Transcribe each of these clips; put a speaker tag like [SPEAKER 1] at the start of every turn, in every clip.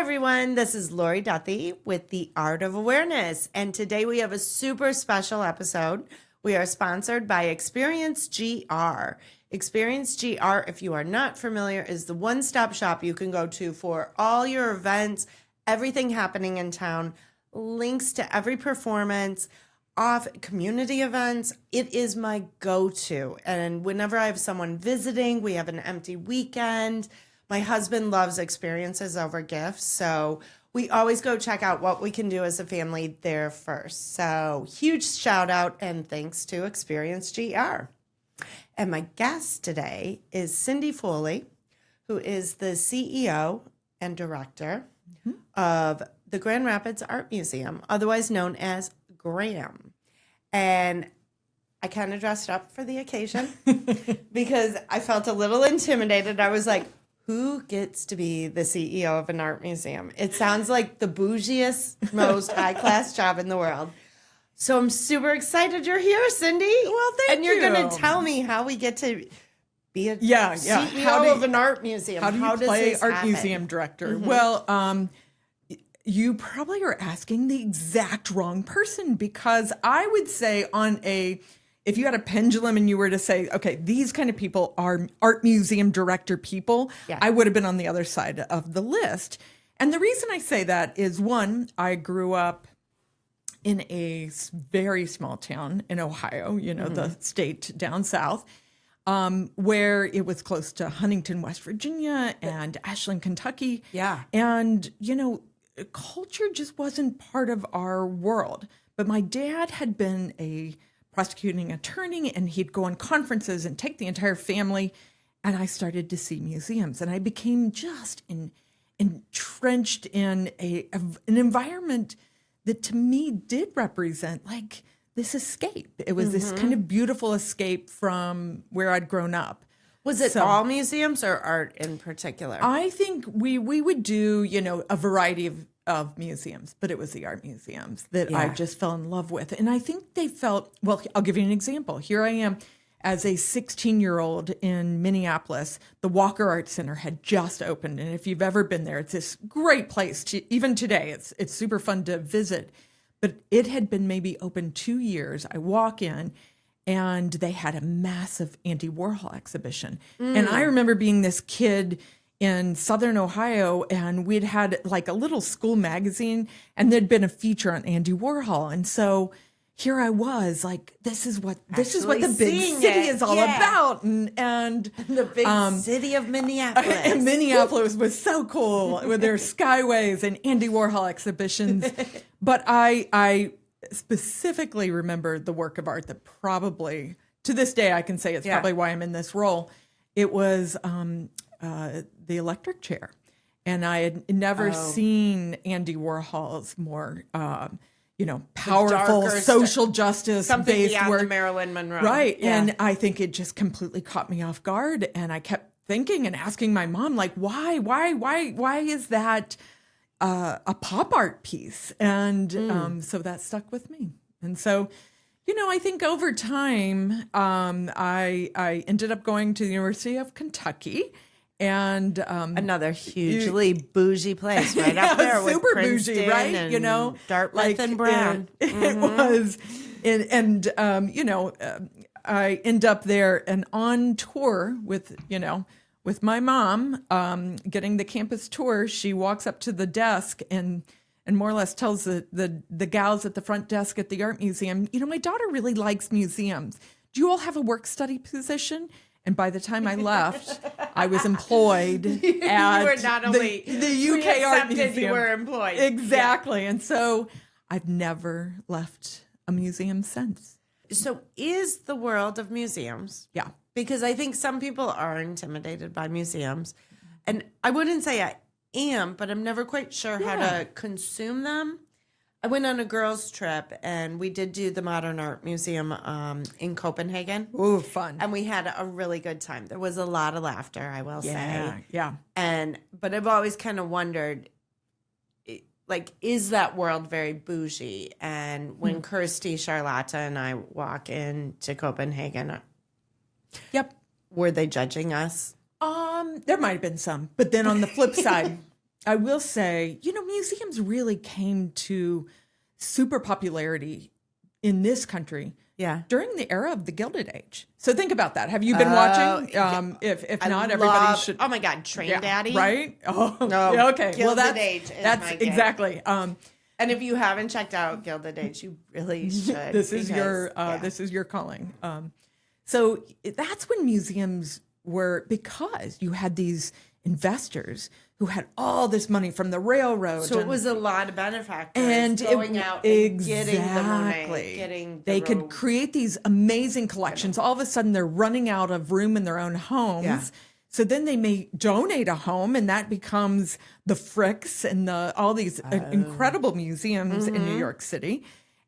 [SPEAKER 1] everyone. This is Lori Duthie with The Art of Awareness. And today we have a super special episode. We are sponsored by Experience GR. Experience GR, if you are not familiar, is the one-stop shop you can go to for all your events, everything happening in town, links to every performance, off community events. It is my go-to. And whenever I have someone visiting, we have an empty weekend. My husband loves experiences over gifts, so we always go check out what we can do as a family there first. So huge shout out and thanks to Experience GR. And my guest today is Cindy Foley, who is the CEO and director of the Grand Rapids Art Museum, otherwise known as GRAM. And I kind of dressed up for the occasion because I felt a little intimidated. I was like, who gets to be the CEO of an art museum? It sounds like the bougiest, most high-class job in the world. So I'm super excited you're here, Cindy.
[SPEAKER 2] Well, thank you.
[SPEAKER 1] And you're going to tell me how we get to be a CEO of an art museum.
[SPEAKER 2] How do you play art
[SPEAKER 1] happen?
[SPEAKER 2] museum director? Well, you probably are asking the exact wrong person, because I would say if you had a pendulum and you were to say, okay, these kind of people are art museum director people, I would have been on the other side of the list. And the reason I say that is, one, I grew up in a very small town in Ohio, the state down south, where it was close to Huntington, West Virginia, and Ashland, Kentucky.
[SPEAKER 1] Yeah.
[SPEAKER 2] And, culture just wasn't part of our world. But my dad had been a prosecuting attorney, and he'd go on conferences and take the entire family. And I started to see museums, and I became just entrenched in an environment that to me did represent like this escape. It was this kind of beautiful escape from where I'd grown up.
[SPEAKER 1] Was it all museums or art in particular?
[SPEAKER 2] I think we would do, a variety of museums, but it was the art museums that I just fell in love with. And I think they felt, well, I'll give you an example. Here I am as a 16-year-old in Minneapolis. The Walker Art Center had just opened. And if you've ever been there, it's this great place. Even today, it's super fun to visit. But it had been maybe open 2 years. I walk in, and they had a massive Andy Warhol exhibition. And I remember being this kid in Southern Ohio, and we'd had like a little school magazine, and there'd been a feature on Andy Warhol. And so here I was like, this is what the big city is all about. And
[SPEAKER 1] the big city of Minneapolis.
[SPEAKER 2] And Minneapolis was so cool with their skyways and Andy Warhol exhibitions. But I specifically remember the work of art that probably, to this day, I can say it's probably why I'm in this role. It was the electric chair. And I had never seen Andy Warhol's more, powerful social justice
[SPEAKER 1] something
[SPEAKER 2] based work.
[SPEAKER 1] Marilyn Monroe.
[SPEAKER 2] Right.
[SPEAKER 1] Yeah.
[SPEAKER 2] And I think it just completely caught me off guard. And I kept thinking and asking my mom, like, why is that a pop art piece? And so that stuck with me. And so, I think over time, I ended up going to the University of Kentucky. And
[SPEAKER 1] another hugely bougie place right up there with
[SPEAKER 2] super
[SPEAKER 1] Princeton
[SPEAKER 2] bougie, right?
[SPEAKER 1] And Dartmouth and Brown.
[SPEAKER 2] It was, I end up there and on tour with my mom, getting the campus tour. She walks up to the desk and more or less tells the gals at the front desk at the art museum, my daughter really likes museums. Do you all have a work study position? And by the time I left, I was employed at
[SPEAKER 1] you were not only
[SPEAKER 2] the UK Art Museum.
[SPEAKER 1] You were employed.
[SPEAKER 2] Exactly. Yeah. And so I've never left a museum since.
[SPEAKER 1] So is the world of museums.
[SPEAKER 2] Yeah.
[SPEAKER 1] Because I think some people are intimidated by museums. And I wouldn't say I am, but I'm never quite sure how to consume them. I went on a girls' trip, and we did do the Modern Art Museum in Copenhagen.
[SPEAKER 2] Ooh, fun.
[SPEAKER 1] And we had a really good time. There was a lot of laughter, I will say.
[SPEAKER 2] Yeah.
[SPEAKER 1] But I've always kind of wondered, like, is that world very bougie? And when Kirsty, Charlotta, and I walk into Copenhagen, were they judging us?
[SPEAKER 2] There might have been some. But then on the flip side, I will say, museums really came to super popularity in this country during the era of the Gilded Age. So think about that. Have you been watching? If not, everybody should.
[SPEAKER 1] Oh my God, Train Daddy.
[SPEAKER 2] Right? Oh,
[SPEAKER 1] No,
[SPEAKER 2] yeah, okay.
[SPEAKER 1] Gilded Age is
[SPEAKER 2] that's
[SPEAKER 1] my
[SPEAKER 2] exactly.
[SPEAKER 1] And if you haven't checked out Gilded Age, you really should.
[SPEAKER 2] This is your calling. So that's when museums were, because you had these investors who had all this money from the railroad.
[SPEAKER 1] So it was a lot of benefactors
[SPEAKER 2] and
[SPEAKER 1] going out and getting the money,
[SPEAKER 2] they could create these amazing collections. All of a sudden, they're running out of room in their own homes.
[SPEAKER 1] Yeah.
[SPEAKER 2] So then they may donate a home, and that becomes the Fricks and all these incredible museums in New York City.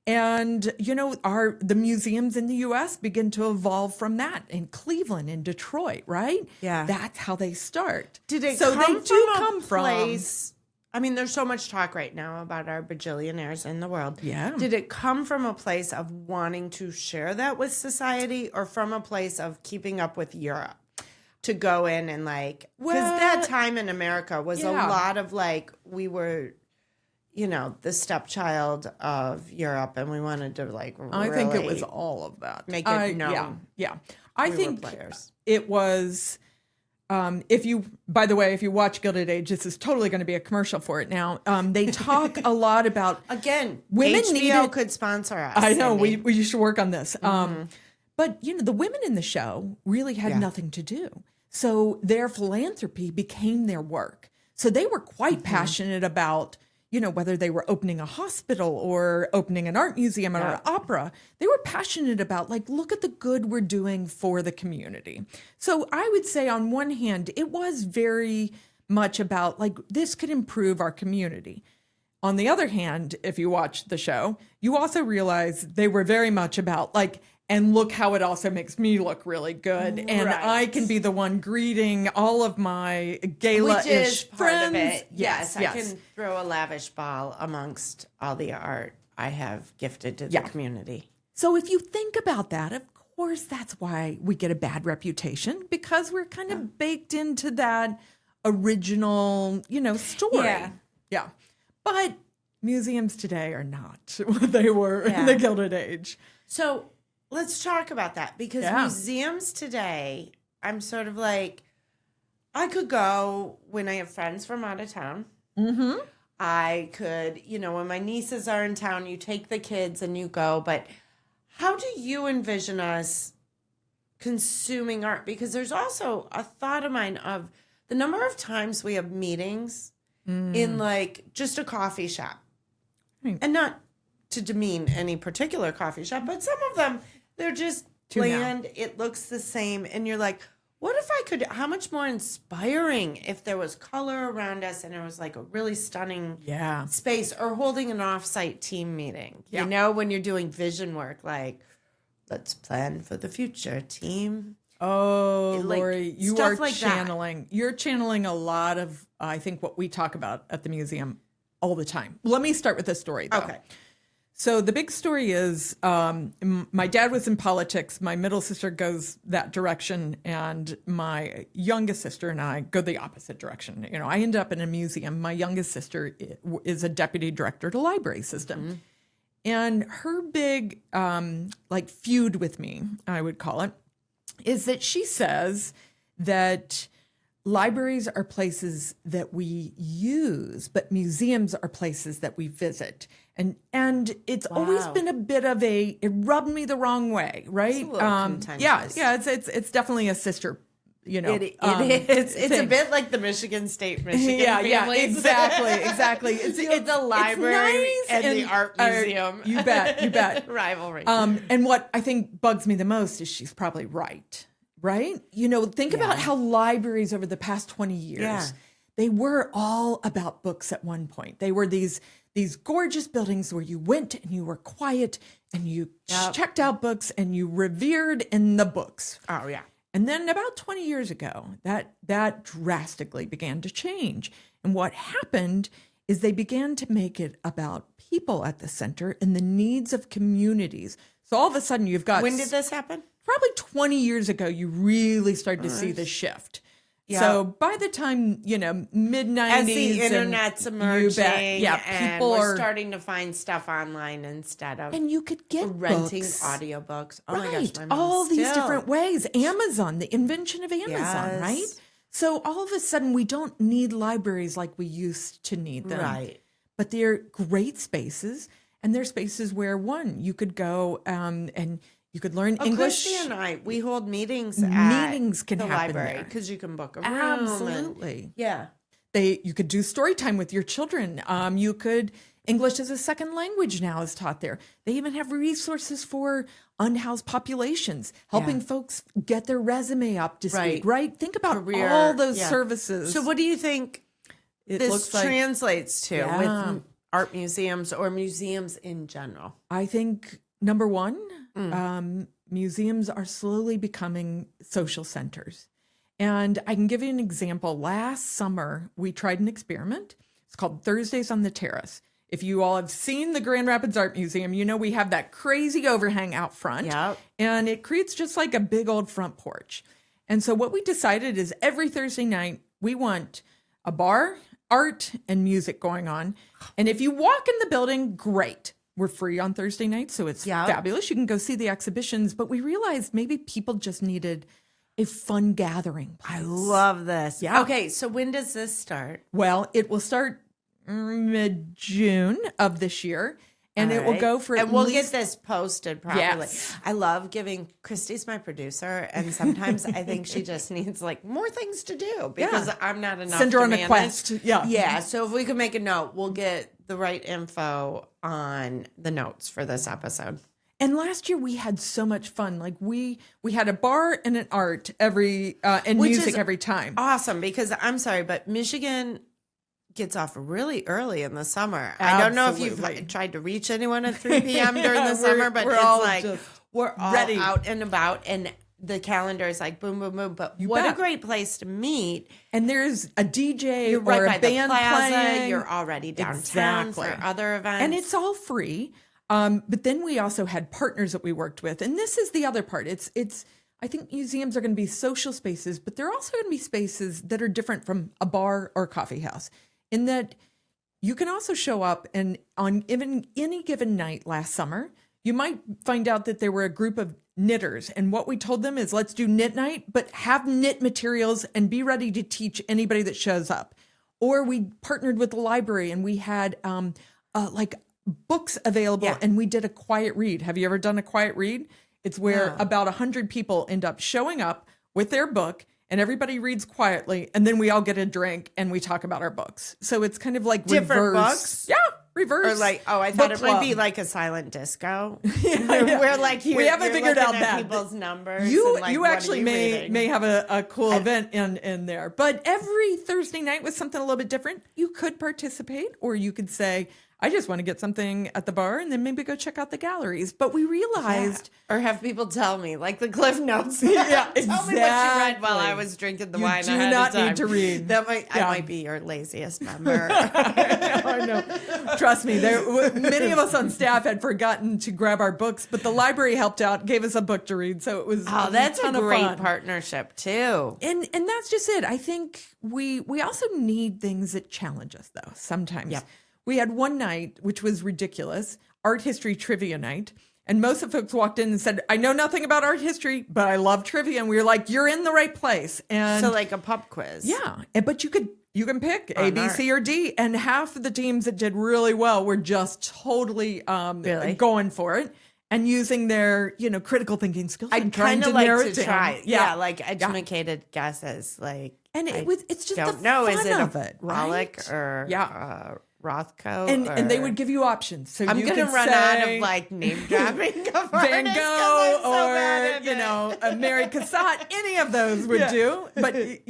[SPEAKER 2] And, the museums in the U.S. begin to evolve from that in Cleveland, in Detroit, right?
[SPEAKER 1] Yeah.
[SPEAKER 2] That's how they start.
[SPEAKER 1] Did it
[SPEAKER 2] so
[SPEAKER 1] come
[SPEAKER 2] they do
[SPEAKER 1] from
[SPEAKER 2] come
[SPEAKER 1] a place? I mean, there's so much talk right now about our bajillionaires in the world.
[SPEAKER 2] Yeah.
[SPEAKER 1] Did it come from a place of wanting to share that with society, or from a place of keeping up with Europe? To go in and because that time in America was a lot of we were, the stepchild of Europe, and we wanted to really
[SPEAKER 2] I think it was all of that.
[SPEAKER 1] Make it known.
[SPEAKER 2] Yeah. I think
[SPEAKER 1] players.
[SPEAKER 2] It was, if you watch Gilded Age, this is totally going to be a commercial for it now. They talk a lot about,
[SPEAKER 1] again,
[SPEAKER 2] women
[SPEAKER 1] HBO could sponsor us.
[SPEAKER 2] I know, we should work on this. But, the women in the show really had nothing to do. So their philanthropy became their work. So they were quite passionate about, whether they were opening a hospital or opening an art museum or an opera. They were passionate about, look at the good we're doing for the community. So I would say on one hand, it was very much about, this could improve our community. On the other hand, if you watch the show, you also realize they were very much about, and look how it also makes me look really good. And I can be the one greeting all of my gala-ish friends.
[SPEAKER 1] Of it. Yes, I can throw a lavish ball amongst all the art I have gifted to the community.
[SPEAKER 2] So if you think about that, of course, that's why we get a bad reputation, because we're kind of baked into that original, story. Yeah. But museums today are not what they were in the Gilded Age.
[SPEAKER 1] So let's talk about that, because museums today, I'm sort of I could go when I have friends from out of town. Mm-hmm. I could, when my nieces are in town, you take the kids and you go. But how do you envision us consuming art? Because there's also a thought of mine of the number of times we have meetings in just a coffee shop. And not to demean any particular coffee shop, but some of them, they're just bland. It looks the same. And you're like, what if I could, how much more inspiring if there was color around us and it was a really stunning space, or holding an offsite team meeting, when you're doing vision work, let's plan for the future, team.
[SPEAKER 2] Oh, Lori, you are
[SPEAKER 1] channeling.
[SPEAKER 2] You're channeling a lot of, I think, what we talk about at the museum all the time. Let me start with this story, though.
[SPEAKER 1] Okay.
[SPEAKER 2] So the big story is my dad was in politics. My middle sister goes that direction, and my youngest sister and I go the opposite direction. I end up in a museum. My youngest sister is a deputy director to library system. Mm-hmm. And her big feud with me, I would call it, is that she says that libraries are places that we use, but museums are places that we visit. And it's always been a bit of it rubbed me the wrong way, right?
[SPEAKER 1] It's a little contentious.
[SPEAKER 2] It's definitely a sister,
[SPEAKER 1] It is. It's a bit like the Michigan families.
[SPEAKER 2] Exactly. It's
[SPEAKER 1] the library
[SPEAKER 2] nice
[SPEAKER 1] and the art museum.
[SPEAKER 2] You bet.
[SPEAKER 1] Rivalry.
[SPEAKER 2] And what I think bugs me the most is she's probably right? Think about how libraries over the past 20 years, they were all about books at one point. They were these gorgeous buildings where you went and you were quiet and you checked out books and you revered in the books.
[SPEAKER 1] Oh, yeah.
[SPEAKER 2] And then about 20 years ago, that drastically began to change. And what happened is they began to make it about people at the center and the needs of communities. So all of a sudden you've got...
[SPEAKER 1] When did this happen?
[SPEAKER 2] Probably 20 years ago, you really started to see the shift.
[SPEAKER 1] Yeah.
[SPEAKER 2] So by the time, mid-90s.
[SPEAKER 1] As the internet's emerging,
[SPEAKER 2] yeah,
[SPEAKER 1] and
[SPEAKER 2] people
[SPEAKER 1] we're
[SPEAKER 2] are
[SPEAKER 1] starting to find stuff online instead of
[SPEAKER 2] and you could get
[SPEAKER 1] renting
[SPEAKER 2] books.
[SPEAKER 1] audiobooks. Oh
[SPEAKER 2] Right.
[SPEAKER 1] my gosh, my mom
[SPEAKER 2] All these
[SPEAKER 1] still.
[SPEAKER 2] different ways. Amazon, the invention of Amazon,
[SPEAKER 1] Yes.
[SPEAKER 2] right? So all of a sudden, we don't need libraries like we used to need them.
[SPEAKER 1] Right.
[SPEAKER 2] But they're great spaces. And they're spaces where, you could go and you could learn English.
[SPEAKER 1] Christy and I, we hold meetings
[SPEAKER 2] Meetings
[SPEAKER 1] at
[SPEAKER 2] can
[SPEAKER 1] the
[SPEAKER 2] happen
[SPEAKER 1] library
[SPEAKER 2] there.
[SPEAKER 1] because you can book a room.
[SPEAKER 2] Absolutely.
[SPEAKER 1] Yeah.
[SPEAKER 2] You could do story time with your children. You could English as a second language now is taught there. They even have resources for unhoused populations, helping folks get their resume up to speed. Right? Think about
[SPEAKER 1] Career,
[SPEAKER 2] all those services.
[SPEAKER 1] So what do you think this
[SPEAKER 2] looks like-
[SPEAKER 1] translates to
[SPEAKER 2] Yeah.
[SPEAKER 1] with art museums or museums in general?
[SPEAKER 2] I think number one, museums are slowly becoming social centers. And I can give you an example. Last summer, we tried an experiment. It's called Thursdays on the Terrace. If you all have seen the Grand Rapids Art Museum, you know we have that crazy overhang out front.
[SPEAKER 1] Yep.
[SPEAKER 2] And it creates just like a big old front porch. And so what we decided is every Thursday night, we want a bar, art, and music going on. And if you walk in the building, great. We're free on Thursday nights, so it's fabulous. You can go see the exhibitions. But we realized maybe people just needed a fun gathering place.
[SPEAKER 1] I love this.
[SPEAKER 2] Yeah.
[SPEAKER 1] Okay, so when does this start?
[SPEAKER 2] Well, it will start mid-June of this year, and it will
[SPEAKER 1] Right.
[SPEAKER 2] go for
[SPEAKER 1] and
[SPEAKER 2] at
[SPEAKER 1] we'll
[SPEAKER 2] least...
[SPEAKER 1] get this posted properly.
[SPEAKER 2] Yes.
[SPEAKER 1] I love giving Christy's my producer, and sometimes I think she just needs like more things to do because I'm not enough.
[SPEAKER 2] Send her
[SPEAKER 1] to
[SPEAKER 2] on a
[SPEAKER 1] manage.
[SPEAKER 2] quest.
[SPEAKER 1] Yeah. So if we could make a note, we'll get the right info on the notes for this episode.
[SPEAKER 2] And last year we had so much fun. Like we had a bar and an art and
[SPEAKER 1] Which
[SPEAKER 2] music
[SPEAKER 1] is
[SPEAKER 2] every time.
[SPEAKER 1] Awesome, because I'm sorry, but Michigan gets off really early in the summer. I don't know if
[SPEAKER 2] Absolutely.
[SPEAKER 1] you've tried to reach anyone at 3 p.m. during the summer, but
[SPEAKER 2] we're
[SPEAKER 1] it's
[SPEAKER 2] all
[SPEAKER 1] like
[SPEAKER 2] just
[SPEAKER 1] we're all
[SPEAKER 2] ready.
[SPEAKER 1] out and about, and the calendar is like boom, boom, boom. But what
[SPEAKER 2] bet.
[SPEAKER 1] a great place to meet.
[SPEAKER 2] And there's a DJ
[SPEAKER 1] You're
[SPEAKER 2] or
[SPEAKER 1] right
[SPEAKER 2] a
[SPEAKER 1] by the
[SPEAKER 2] band
[SPEAKER 1] plaza.
[SPEAKER 2] playing.
[SPEAKER 1] You're already downtown
[SPEAKER 2] Exactly.
[SPEAKER 1] for other events.
[SPEAKER 2] And it's all free. But then we also had partners that we worked with. And this is the other part. It's I think museums are going to be social spaces, but they're also going to be spaces that are different from a bar or coffee house in that you can also show up and on even any given night last summer, you might find out that there were a group of knitters. And what we told them is let's do knit night, but have knit materials and be ready to teach anybody that shows up. Or we partnered with the library and we had like books available and we did a quiet read. Have you ever done a quiet read? It's where about 100 people end up showing up with their book and everybody reads quietly and then we all get a drink and we talk about our books. So it's kind of like
[SPEAKER 1] different
[SPEAKER 2] reverse.
[SPEAKER 1] books?
[SPEAKER 2] Yeah, reverse.
[SPEAKER 1] Or like, I thought
[SPEAKER 2] book
[SPEAKER 1] it might be
[SPEAKER 2] club.
[SPEAKER 1] like a silent disco. Where like
[SPEAKER 2] We haven't figured out
[SPEAKER 1] at
[SPEAKER 2] that.
[SPEAKER 1] people's numbers.
[SPEAKER 2] You
[SPEAKER 1] and, like,
[SPEAKER 2] you
[SPEAKER 1] what are
[SPEAKER 2] actually
[SPEAKER 1] you
[SPEAKER 2] may
[SPEAKER 1] reading?
[SPEAKER 2] may have a cool event in there. But every Thursday night was something a little bit different. You could participate or you could say, I just want to get something at the bar and then maybe go check out the galleries. But we realized
[SPEAKER 1] or have people tell me, like the Cliff Notes.
[SPEAKER 2] Yeah,
[SPEAKER 1] Tell me what you read while I
[SPEAKER 2] exactly.
[SPEAKER 1] was drinking the
[SPEAKER 2] You
[SPEAKER 1] wine.
[SPEAKER 2] do
[SPEAKER 1] ahead
[SPEAKER 2] not
[SPEAKER 1] of time.
[SPEAKER 2] need to read.
[SPEAKER 1] That might I
[SPEAKER 2] Yeah.
[SPEAKER 1] might be your laziest member.
[SPEAKER 2] I know. Trust me, many of us on staff had forgotten to grab our books, but the library helped out, gave us a book to read. So it was
[SPEAKER 1] Oh, that's a
[SPEAKER 2] ton of
[SPEAKER 1] great
[SPEAKER 2] fun.
[SPEAKER 1] partnership too.
[SPEAKER 2] And that's just it. I think we also need things that challenge us though. Sometimes.
[SPEAKER 1] Yep.
[SPEAKER 2] We had one night, which was ridiculous, art history trivia night. And most of the folks walked in and said, I know nothing about art history, but I love trivia. And we were like, you're in the right place. And
[SPEAKER 1] So like a pub quiz.
[SPEAKER 2] yeah, but you can pick A,
[SPEAKER 1] On
[SPEAKER 2] B,
[SPEAKER 1] art.
[SPEAKER 2] C, or D. And half of the teams that did really well were just totally
[SPEAKER 1] Really?
[SPEAKER 2] going for it and using their, critical thinking skills.
[SPEAKER 1] I'd
[SPEAKER 2] and trying
[SPEAKER 1] kind of
[SPEAKER 2] to
[SPEAKER 1] like
[SPEAKER 2] narrow
[SPEAKER 1] to
[SPEAKER 2] it down.
[SPEAKER 1] try. Yeah, like educated guesses. Like
[SPEAKER 2] And it's just
[SPEAKER 1] don't
[SPEAKER 2] the
[SPEAKER 1] know.
[SPEAKER 2] fun
[SPEAKER 1] Is it
[SPEAKER 2] of
[SPEAKER 1] a
[SPEAKER 2] it,
[SPEAKER 1] Pollock
[SPEAKER 2] right?
[SPEAKER 1] or Rothko?
[SPEAKER 2] And they
[SPEAKER 1] or-
[SPEAKER 2] would give you options. So
[SPEAKER 1] I'm
[SPEAKER 2] you
[SPEAKER 1] gonna
[SPEAKER 2] could
[SPEAKER 1] run out
[SPEAKER 2] say
[SPEAKER 1] of like name dropping of
[SPEAKER 2] Van
[SPEAKER 1] artists 'cause
[SPEAKER 2] Gogh
[SPEAKER 1] I'm so bad at
[SPEAKER 2] or a Mary Cassatt. Any of those would do. But it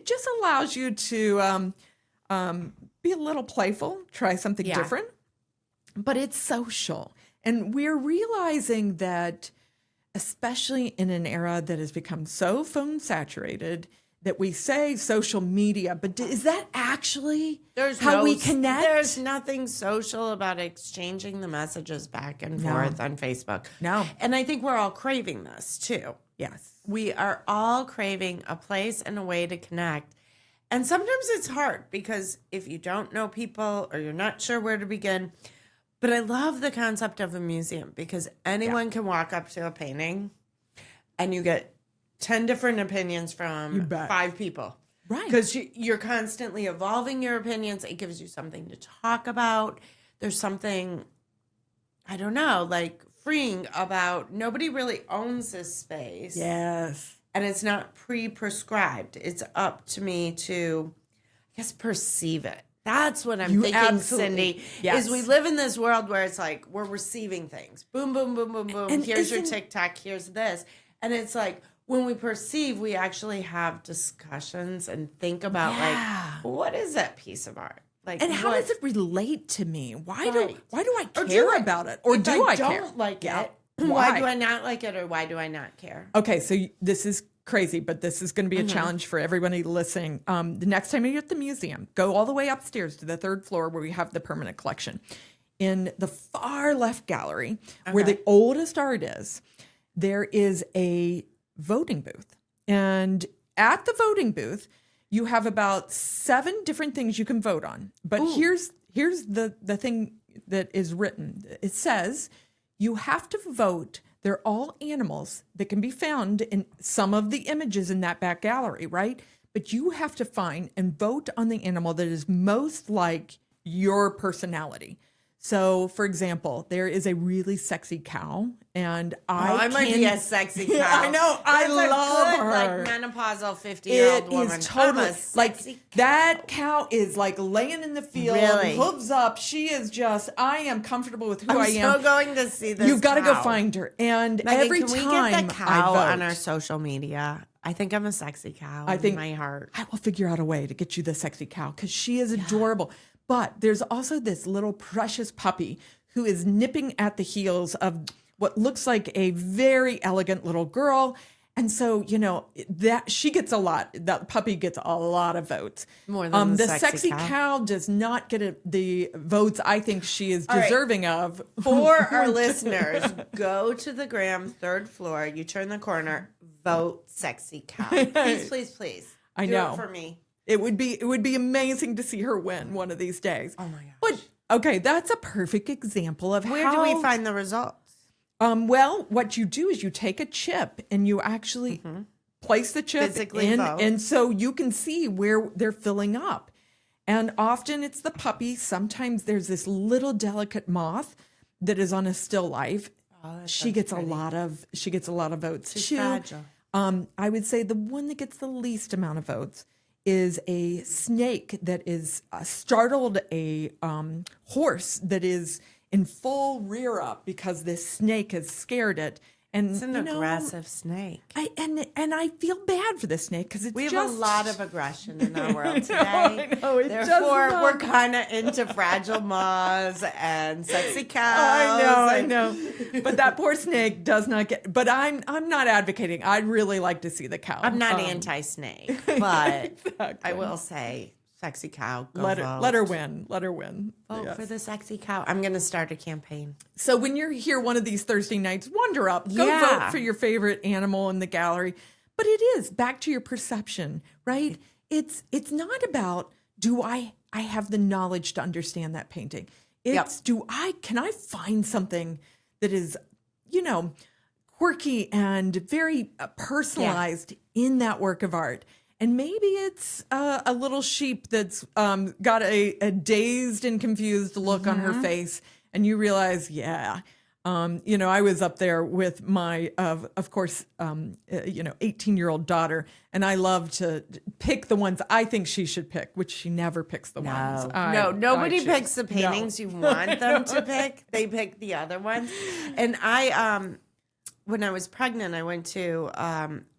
[SPEAKER 2] just allows you to be a little playful, try something different. But it's social, and we're realizing that, especially in an era that has become so phone saturated. That we say social media, but is that actually how we connect?
[SPEAKER 1] There's nothing social about exchanging the messages back and forth on Facebook.
[SPEAKER 2] No.
[SPEAKER 1] And I think we're all craving this too.
[SPEAKER 2] Yes.
[SPEAKER 1] We are all craving a place and a way to connect. And sometimes it's hard because if you don't know people or you're not sure where to begin. But I love the concept of a museum because anyone can walk up to a painting and you get 10 different opinions from 5 people.
[SPEAKER 2] Right.
[SPEAKER 1] Because you're constantly evolving your opinions. It gives you something to talk about. There's something, I don't know, like freeing about nobody really owns this space.
[SPEAKER 2] Yes.
[SPEAKER 1] And it's not pre-prescribed. It's up to me to, I guess, perceive it. That's what I'm thinking, Cindy, is we live in this world where it's like we're receiving things. Boom, boom, boom, boom, boom. And here's your TikTok. Here's this. And it's like when we perceive, we actually have discussions and think about like, what is that piece of art? Like,
[SPEAKER 2] and how does it relate to me? Why do I
[SPEAKER 1] Or
[SPEAKER 2] care about it? Or do I care?
[SPEAKER 1] Don't like it. Why do I not like it, or why do I not care?
[SPEAKER 2] Okay, so this is crazy, but this is going to be a challenge for everybody listening. The next time you're at the museum, go all the way upstairs to the 3rd floor where we have the permanent collection. In the far left gallery, where the oldest art is, there is a voting booth. And at the voting booth, you have about 7 different things you can vote on. But here's the thing that is written. It says you have to vote. They're all animals that can be found in some of the images in that back gallery, right? But you have to find and vote on the animal that is most like your personality. So, for example, there is a really sexy cow, and
[SPEAKER 1] I might be a sexy cow.
[SPEAKER 2] I know. I love her.
[SPEAKER 1] Like menopausal 50-year-old woman.
[SPEAKER 2] It is totally like that cow is like laying in the field, hooves up. She is just. I am comfortable with who I am.
[SPEAKER 1] I'm so going to see this.
[SPEAKER 2] You've got to go find her. And
[SPEAKER 1] Megan,
[SPEAKER 2] every
[SPEAKER 1] can
[SPEAKER 2] time
[SPEAKER 1] we get the cow
[SPEAKER 2] I vote,
[SPEAKER 1] on our social media? I think I'm a sexy cow. In my heart.
[SPEAKER 2] I will figure out a way to get you the sexy cow because she is adorable. But there's also this little precious puppy who is nipping at the heels of what looks like a very elegant little girl. And so, that she gets that puppy gets a lot of votes.
[SPEAKER 1] More than the
[SPEAKER 2] sexy cow does not get the votes I think she is deserving of.
[SPEAKER 1] For our listeners, go to the Graham 3rd floor. You turn the corner, vote sexy cow. Please, please, please.
[SPEAKER 2] I know.
[SPEAKER 1] Do it for me.
[SPEAKER 2] It would be amazing to see her win one of these days.
[SPEAKER 1] Oh my gosh.
[SPEAKER 2] But okay, that's a perfect example of
[SPEAKER 1] where do we find the results?
[SPEAKER 2] Well, what you do is you take a chip and you actually place the chip
[SPEAKER 1] physically
[SPEAKER 2] in,
[SPEAKER 1] vote.
[SPEAKER 2] and so you can see where they're filling up. And often it's the puppy. Sometimes there's this little delicate moth that is on a still life.
[SPEAKER 1] Oh,
[SPEAKER 2] she gets a lot of votes
[SPEAKER 1] She's
[SPEAKER 2] too.
[SPEAKER 1] fragile.
[SPEAKER 2] I would say the one that gets the least amount of votes is a snake that is startled a horse that is in full rear up because this snake has scared it. And
[SPEAKER 1] it's an aggressive snake.
[SPEAKER 2] And I feel bad for the snake because
[SPEAKER 1] we have a lot of aggression in our world today.
[SPEAKER 2] I know,
[SPEAKER 1] Therefore, we're kind of into fragile moths and sexy cows.
[SPEAKER 2] I know. But that poor snake does not get. But I'm not advocating. I'd really like to see the cow.
[SPEAKER 1] I'm not anti-snake, but
[SPEAKER 2] exactly.
[SPEAKER 1] I will say, sexy cow. Go
[SPEAKER 2] let
[SPEAKER 1] vote.
[SPEAKER 2] her win. Let her win.
[SPEAKER 1] Vote for the sexy cow. I'm going to start a campaign.
[SPEAKER 2] So when you're here one of these Thursday nights, wander up. Go vote for your favorite animal in the gallery. But it is back to your perception, right? It's not about do I have the knowledge to understand that painting. It's can I find something that is, quirky and very personalized in that work of art. And maybe it's a little sheep that's got a dazed and confused look on her face. And you realize, I was up there with my, of course, 18-year-old daughter. And I love to pick the ones I think she should pick, which she never picks the ones.
[SPEAKER 1] Nobody picks the paintings you want them to pick. They pick the other ones. And when I was pregnant, I went to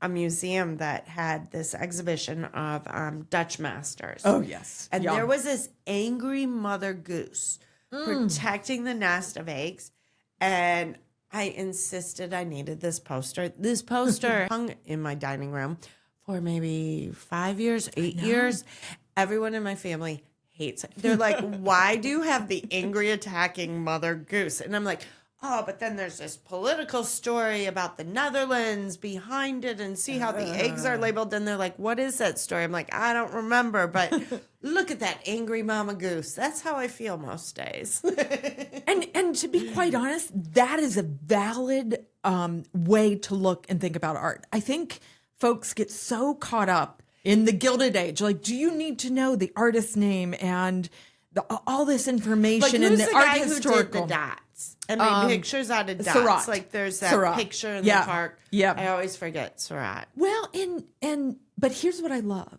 [SPEAKER 1] a museum that had this exhibition of Dutch masters.
[SPEAKER 2] Oh, yes.
[SPEAKER 1] And there was this angry mother goose protecting the nest of eggs. And I insisted I needed this poster. This poster hung in my dining room for maybe 5 years, 8 years. Everyone in my family hates it. They're like, why do you have the angry attacking mother goose? And I'm like, oh, but then there's this political story about the Netherlands behind it and see how the eggs are labeled. And they're like, what is that story? I'm like, I don't remember, but look at that angry mama goose. That's how I feel most days.
[SPEAKER 2] And to be quite honest, that is a valid way to look and think about art. I think folks get so caught up in the Gilded Age. Like, do you need to know the artist's name and all this information
[SPEAKER 1] Like,
[SPEAKER 2] and
[SPEAKER 1] who's
[SPEAKER 2] the
[SPEAKER 1] the
[SPEAKER 2] art
[SPEAKER 1] guy
[SPEAKER 2] historical?
[SPEAKER 1] Who did the dots and made pictures out of dots?
[SPEAKER 2] Surratt.
[SPEAKER 1] Like there's that
[SPEAKER 2] Surratt.
[SPEAKER 1] picture in
[SPEAKER 2] Yeah.
[SPEAKER 1] the park.
[SPEAKER 2] Yeah.
[SPEAKER 1] I always forget Surratt.
[SPEAKER 2] Well, but here's what I love.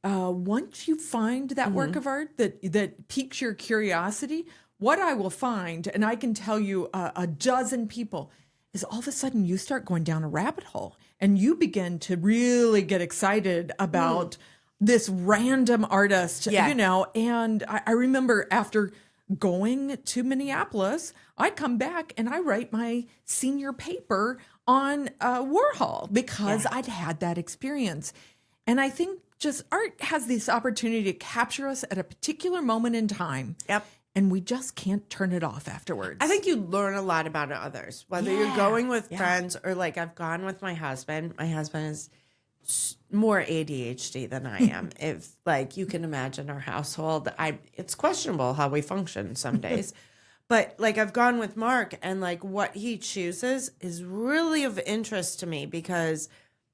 [SPEAKER 2] Once you find that work of art that piques your curiosity, what I will find, and I can tell you a dozen people, is all of a sudden you start going down a rabbit hole and you begin to really get excited about this random artist, you know. And I remember after going to Minneapolis, I come back and I write my senior paper on Warhol because I'd had that experience. And I think just art has this opportunity to capture us at a particular moment in time.
[SPEAKER 1] Yep.
[SPEAKER 2] And we just can't turn it off afterwards.
[SPEAKER 1] I think you learn a lot about others, whether you're going with friends or like I've gone with my husband. My husband is more ADHD than I am. If like you can imagine our household, it's questionable how we function some days. But like I've gone with Mark and like what he chooses is really of interest to me because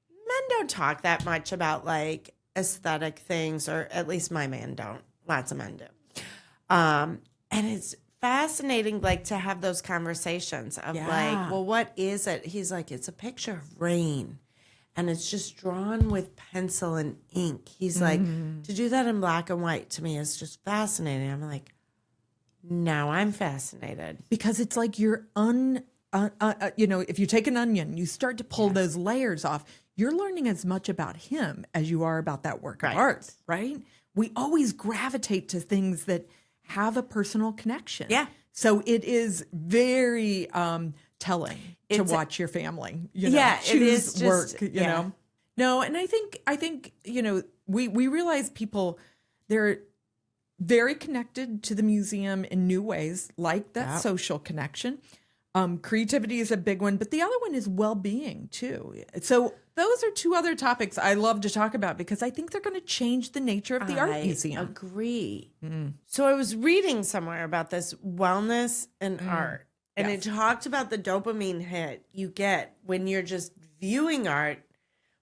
[SPEAKER 1] men don't talk that much about like aesthetic things, or at least my man don't. Lots of men do. And it's fascinating, like, to have those conversations of like, well, what is it? He's like, it's a picture of rain and it's just drawn with pencil and ink. He's like, to do that in black and white to me is just fascinating. I'm like, now I'm fascinated.
[SPEAKER 2] Because it's like you're you know, if you take an onion, you start to pull those layers off, you're learning as much about him as you are about that work of art, right? We always gravitate to things that have a personal connection.
[SPEAKER 1] Yeah.
[SPEAKER 2] So it is very telling to watch your family, you know, choose
[SPEAKER 1] it is just,
[SPEAKER 2] work, you know. No, and I think, you know, we realize people, they're very connected to the museum in new ways, like that social connection. Creativity is a big one, but the other one is well-being too. So those are two other topics I love to talk about because I think they're going to change the nature of the art museum.
[SPEAKER 1] I agree. So I was reading somewhere about this wellness and art, and it talked about the dopamine hit you get when you're just viewing art,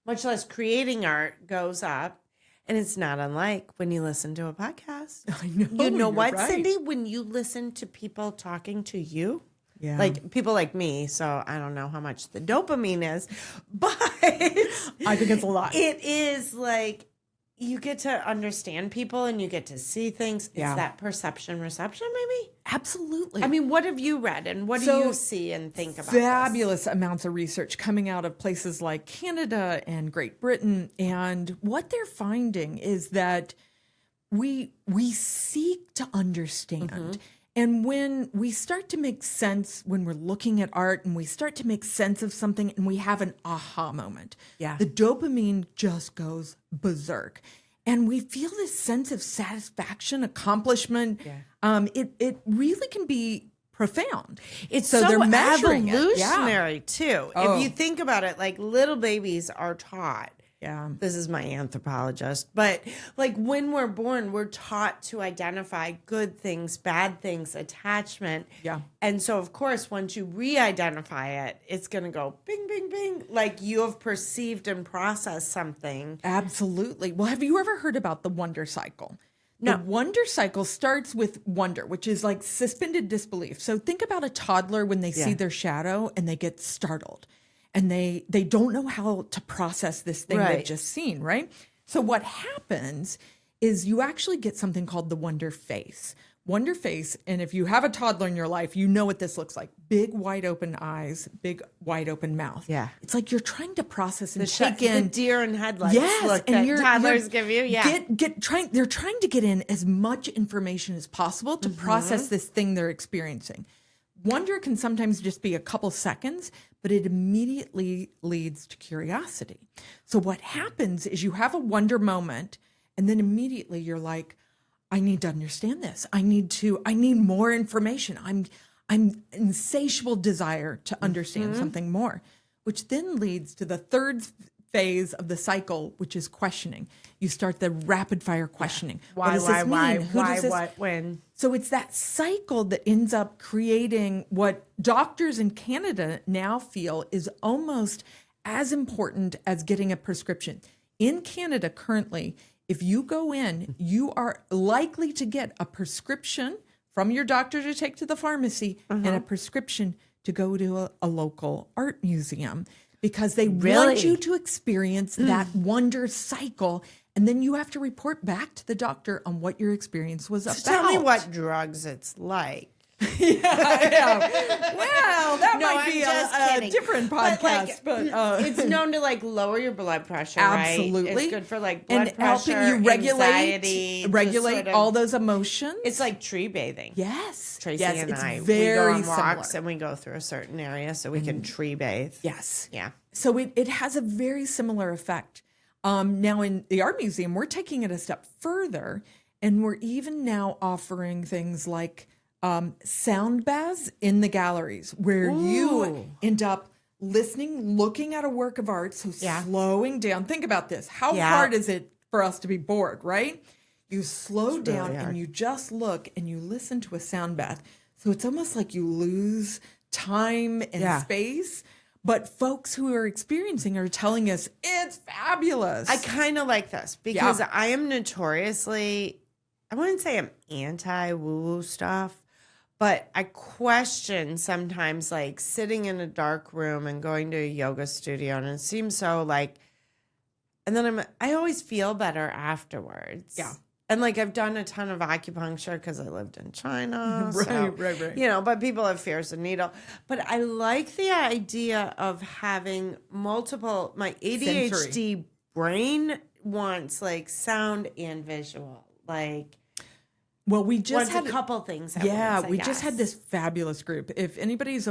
[SPEAKER 1] much less creating art, goes up. And it's not unlike when you listen to a podcast.
[SPEAKER 2] I know.
[SPEAKER 1] You know what,
[SPEAKER 2] right.
[SPEAKER 1] Cindy? When you listen to people talking to you,
[SPEAKER 2] Yeah.
[SPEAKER 1] like people like me, so I don't know how much the dopamine is, but
[SPEAKER 2] I think it's a lot.
[SPEAKER 1] It is like you get to understand people and you get to see things. Is that perception reception maybe?
[SPEAKER 2] Absolutely.
[SPEAKER 1] I mean, what have you read and what do you see and think about
[SPEAKER 2] fabulous amounts of research coming out of places like Canada and Great Britain. And what they're finding is that we seek to understand. And when we start to make sense, when we're looking at art and we start to make sense of something and we have an aha moment, the dopamine just goes berserk. And we feel this sense of satisfaction, accomplishment. It really can be profound.
[SPEAKER 1] It's
[SPEAKER 2] so
[SPEAKER 1] so
[SPEAKER 2] they're measuring
[SPEAKER 1] evolutionary too. If you think about it, like little babies are taught. This is my anthropologist. But like when we're born, we're taught to identify good things, bad things, attachment. And so, of course, once you re-identify it, it's going to go bing, bing, bing. Like you have perceived and processed something.
[SPEAKER 2] Absolutely. Well, have you ever heard about the wonder cycle?
[SPEAKER 1] No.
[SPEAKER 2] The wonder cycle starts with wonder, which is like suspended disbelief. So think about a toddler when they see their shadow and they get startled. And they don't know how to process this thing they've just seen, right? So what happens is you actually get something called the wonder face. Wonder face, and if you have a toddler in your life, you know what this looks like. Big, wide open eyes, big, wide open mouth. It's like you're trying to process and take in.
[SPEAKER 1] The deer in headlights look that toddlers give you.
[SPEAKER 2] They're trying to get in as much information as possible to process this thing they're experiencing. Wonder can sometimes just be a couple seconds, but it immediately leads to curiosity. So what happens is you have a wonder moment, and then immediately you're like, I need to understand this. I need more information. insatiable desire to understand something more, which then leads to the third phase of the cycle, which is questioning. You start the rapid fire questioning.
[SPEAKER 1] Why,
[SPEAKER 2] what does this mean?
[SPEAKER 1] why,
[SPEAKER 2] Who
[SPEAKER 1] why,
[SPEAKER 2] does this?
[SPEAKER 1] what, when?
[SPEAKER 2] So it's that cycle that ends up creating what doctors in Canada now feel is almost as important as getting a prescription. In Canada currently, if you go in, you are likely to get a prescription from your doctor to take to the pharmacy and a prescription to go to a local art museum, because they want you to experience that wonder cycle. And then you have to report back to the doctor on what your experience was about.
[SPEAKER 1] Tell me what drugs it's like.
[SPEAKER 2] yeah. Well, that
[SPEAKER 1] No,
[SPEAKER 2] might
[SPEAKER 1] I'm
[SPEAKER 2] be
[SPEAKER 1] just
[SPEAKER 2] a
[SPEAKER 1] kidding.
[SPEAKER 2] different
[SPEAKER 1] But,
[SPEAKER 2] podcast, but
[SPEAKER 1] it's known to like lower your blood pressure, right?
[SPEAKER 2] absolutely.
[SPEAKER 1] It's good for like blood
[SPEAKER 2] and
[SPEAKER 1] pressure,
[SPEAKER 2] helping you
[SPEAKER 1] anxiety, just
[SPEAKER 2] regulate
[SPEAKER 1] sort of-
[SPEAKER 2] all those emotions.
[SPEAKER 1] It's like tree bathing.
[SPEAKER 2] yes,
[SPEAKER 1] Tracy
[SPEAKER 2] yes,
[SPEAKER 1] and
[SPEAKER 2] it's
[SPEAKER 1] I,
[SPEAKER 2] very
[SPEAKER 1] we go on walks
[SPEAKER 2] similar.
[SPEAKER 1] and we go through a certain area so we can tree bathe.
[SPEAKER 2] Yes,
[SPEAKER 1] Yeah.
[SPEAKER 2] so it has a very similar effect. Now in the art museum, we're taking it a step further, and we're even now offering things like sound baths in the galleries, where you
[SPEAKER 1] Ooh.
[SPEAKER 2] end up listening, looking at a work of art, so
[SPEAKER 1] Yeah.
[SPEAKER 2] slowing down. Think about this. How
[SPEAKER 1] Yeah.
[SPEAKER 2] hard is it for us to be bored, right? You slow
[SPEAKER 1] It's
[SPEAKER 2] down
[SPEAKER 1] really hard.
[SPEAKER 2] and you just look and you listen to a sound bath. So it's almost like you lose time and
[SPEAKER 1] Yeah.
[SPEAKER 2] space. But folks who are experiencing are telling us it's fabulous.
[SPEAKER 1] I kind of like this because
[SPEAKER 2] Yeah.
[SPEAKER 1] I am notoriously, I wouldn't say I'm anti woo-woo stuff, but I question sometimes like sitting in a dark room and going to a yoga studio, and it seems so like, and then I always feel better afterwards.
[SPEAKER 2] Yeah.
[SPEAKER 1] And like I've done a ton of acupuncture because I lived in China.
[SPEAKER 2] Right.
[SPEAKER 1] You know, but people have fears of needle. But I like the idea of having multiple, my ADHD brain wants like sound and visual. Like,
[SPEAKER 2] Well, we just
[SPEAKER 1] wants
[SPEAKER 2] had
[SPEAKER 1] a couple things at
[SPEAKER 2] Yeah,
[SPEAKER 1] once, I
[SPEAKER 2] we just had
[SPEAKER 1] guess.
[SPEAKER 2] this fabulous group. If anybody's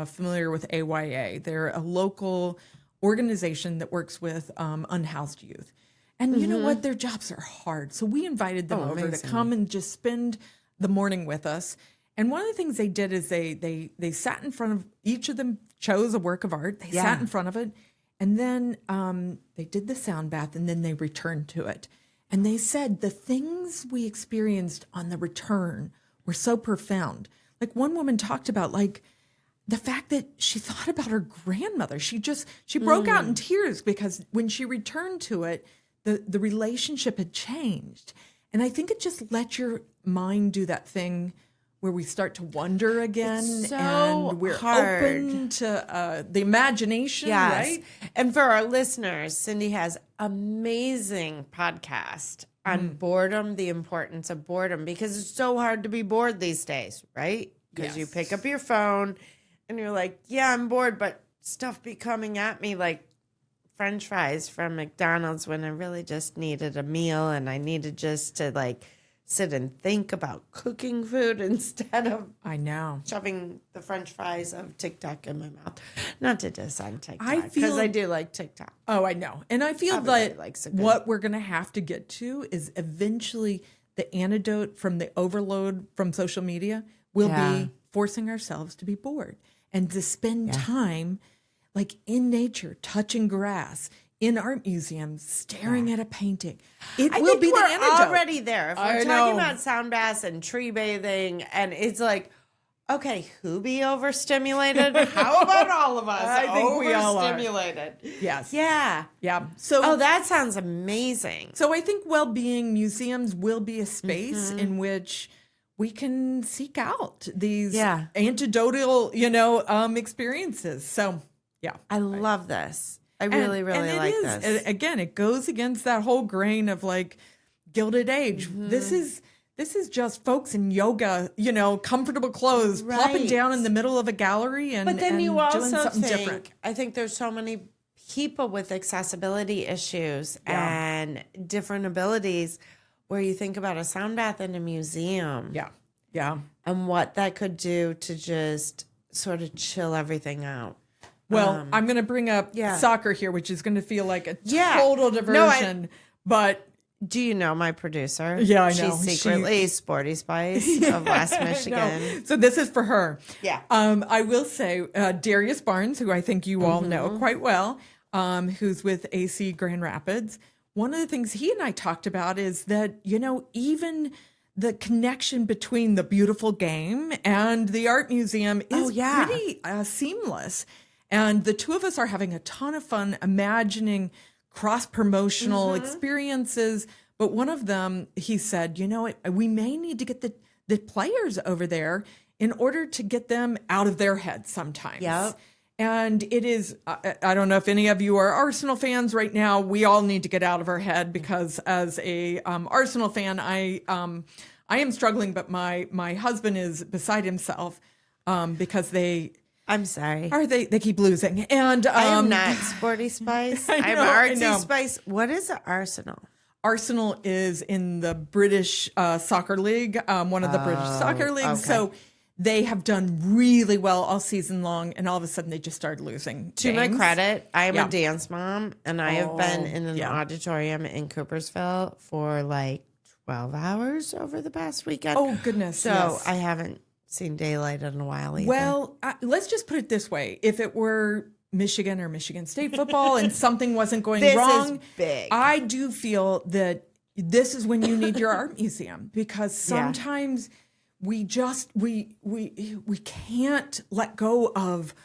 [SPEAKER 2] familiar with AYA, they're a local organization that works with unhoused youth. And you know what? Their jobs are hard. So we invited them over
[SPEAKER 1] amazing.
[SPEAKER 2] to come and just spend the morning with us. And one of the things they did is they sat in front of, each of them chose a work of art. They sat in front of it. And then they did the sound bath, and then they returned to it. And they said the things we experienced on the return were so profound. Like one woman talked about like the fact that she thought about her grandmother. She broke out in tears because when she returned to it, the relationship had changed. And I think it just let your mind do that thing where we start to wonder again,
[SPEAKER 1] It's so
[SPEAKER 2] and we're
[SPEAKER 1] hard.
[SPEAKER 2] open to the imagination, right?
[SPEAKER 1] And for our listeners, Cindy has amazing podcast on boredom, the importance of boredom, because it's so hard to be bored these days, right? Because you pick up your phone and you're like, yeah, I'm bored, but stuff be coming at me like French fries from McDonald's when I really just needed a meal and I needed just to like sit and think about cooking food instead of
[SPEAKER 2] I know.
[SPEAKER 1] shoving the French fries of TikTok in my mouth. Not to diss on TikTok,
[SPEAKER 2] I
[SPEAKER 1] because
[SPEAKER 2] feel-
[SPEAKER 1] I do like TikTok.
[SPEAKER 2] Oh, I know. And I feel
[SPEAKER 1] Everybody
[SPEAKER 2] that
[SPEAKER 1] likes a good-
[SPEAKER 2] what we're going to have to get to is eventually the antidote from the overload from social media will
[SPEAKER 1] Yeah.
[SPEAKER 2] be forcing ourselves to be bored and to spend time like in nature, touching grass, in art museums, staring at a painting. It
[SPEAKER 1] I
[SPEAKER 2] will
[SPEAKER 1] think
[SPEAKER 2] be the
[SPEAKER 1] we're
[SPEAKER 2] antidote.
[SPEAKER 1] already there. If we're
[SPEAKER 2] I
[SPEAKER 1] talking
[SPEAKER 2] know.
[SPEAKER 1] about sound baths and tree bathing, and it's like, okay, who be overstimulated? How about all of us?
[SPEAKER 2] I think we all are.
[SPEAKER 1] Overstimulated.
[SPEAKER 2] Yes.
[SPEAKER 1] Yeah.
[SPEAKER 2] Yeah. So
[SPEAKER 1] Oh, that sounds amazing.
[SPEAKER 2] So I think well-being museums will be a space in which we can seek out these antidotal, experiences. So, yeah.
[SPEAKER 1] I love this. I really
[SPEAKER 2] And it
[SPEAKER 1] like
[SPEAKER 2] is.
[SPEAKER 1] this.
[SPEAKER 2] And again, it goes against that whole grain of like Gilded Age. This is just folks in yoga, comfortable clothes, plopping
[SPEAKER 1] Right.
[SPEAKER 2] down in the middle of a gallery and
[SPEAKER 1] But then you
[SPEAKER 2] doing
[SPEAKER 1] also
[SPEAKER 2] something
[SPEAKER 1] think,
[SPEAKER 2] different.
[SPEAKER 1] I think there's so many people with accessibility issues and different abilities where you think about a sound bath in a museum
[SPEAKER 2] Yeah. Yeah.
[SPEAKER 1] and what that could do to just sort of chill everything out.
[SPEAKER 2] Well, I'm going to bring up
[SPEAKER 1] yeah.
[SPEAKER 2] soccer here, which is going to feel like a
[SPEAKER 1] Yeah.
[SPEAKER 2] total
[SPEAKER 1] No,
[SPEAKER 2] diversion. But
[SPEAKER 1] Do you know my producer?
[SPEAKER 2] Yeah, I know.
[SPEAKER 1] She's secretly Sporty Spice of West Michigan.
[SPEAKER 2] So this is for her.
[SPEAKER 1] Yeah.
[SPEAKER 2] I will say Darius Barnes, who I think you all know quite well, who's with AC Grand Rapids. One of the things he and I talked about is that, even the connection between the beautiful game and the art museum is pretty seamless. And the two of us are having a ton of fun imagining cross-promotional experiences. But one of them, he said, we may need to get the players over there in order to get them out of their heads sometimes.
[SPEAKER 1] Yep.
[SPEAKER 2] And it is, I don't know if any of you are Arsenal fans right now. We all need to get out of our head because as a Arsenal fan, I am struggling, but my husband is beside himself because
[SPEAKER 1] I'm sorry.
[SPEAKER 2] They keep losing. And
[SPEAKER 1] I am not Sporty Spice. I'm Artsy Spice. What is Arsenal?
[SPEAKER 2] Arsenal is in the British Soccer League, one of the British soccer leagues.
[SPEAKER 1] Okay.
[SPEAKER 2] So they have done really well all season long, and all of a sudden they just started losing
[SPEAKER 1] To my
[SPEAKER 2] games.
[SPEAKER 1] credit, I am a dance mom, and I have been in an
[SPEAKER 2] yeah.
[SPEAKER 1] auditorium in Coopersville for like 12 hours over the past weekend.
[SPEAKER 2] Oh, goodness.
[SPEAKER 1] So
[SPEAKER 2] yes.
[SPEAKER 1] I haven't seen daylight in a while either.
[SPEAKER 2] Well, let's just put it this way. If it were Michigan or Michigan State football and something wasn't going
[SPEAKER 1] This
[SPEAKER 2] wrong,
[SPEAKER 1] is big.
[SPEAKER 2] I do feel that this is when you need your art museum, because sometimes we just we can't let go of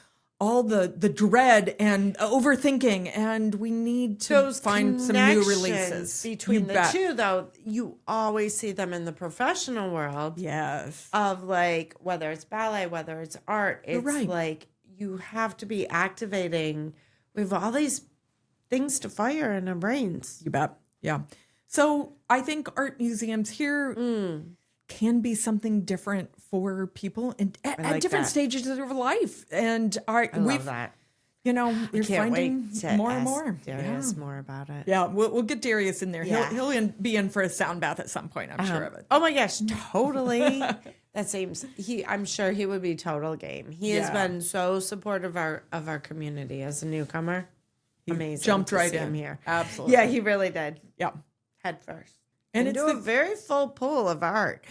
[SPEAKER 2] all the dread and overthinking, and we need to
[SPEAKER 1] Those
[SPEAKER 2] find some new
[SPEAKER 1] connections
[SPEAKER 2] releases
[SPEAKER 1] between
[SPEAKER 2] You
[SPEAKER 1] the
[SPEAKER 2] bet.
[SPEAKER 1] two, though, you always see them in the professional world.
[SPEAKER 2] Yes.
[SPEAKER 1] Of like whether it's ballet, whether it's art, it's
[SPEAKER 2] right.
[SPEAKER 1] like you have to be activating. We have all these things to fire in our brains.
[SPEAKER 2] You bet. Yeah. So I think art museums here can be something different for people at different stages of their life. And
[SPEAKER 1] I love that.
[SPEAKER 2] We're
[SPEAKER 1] Can't
[SPEAKER 2] finding
[SPEAKER 1] wait to
[SPEAKER 2] more and
[SPEAKER 1] ask
[SPEAKER 2] more.
[SPEAKER 1] Darius more about it.
[SPEAKER 2] Yeah, we'll get Darius in there.
[SPEAKER 1] Yeah.
[SPEAKER 2] He'll be in for a sound bath at some point. I'm sure of it.
[SPEAKER 1] Oh my gosh, totally. I'm sure he would be total game. He has been so supportive of our community as a newcomer. Amazing.
[SPEAKER 2] Jumped
[SPEAKER 1] to
[SPEAKER 2] right
[SPEAKER 1] see
[SPEAKER 2] in.
[SPEAKER 1] him here.
[SPEAKER 2] Absolutely.
[SPEAKER 1] Yeah, he really did.
[SPEAKER 2] Yeah.
[SPEAKER 1] Head first.
[SPEAKER 2] And
[SPEAKER 1] Into
[SPEAKER 2] it's
[SPEAKER 1] a very full pool of art.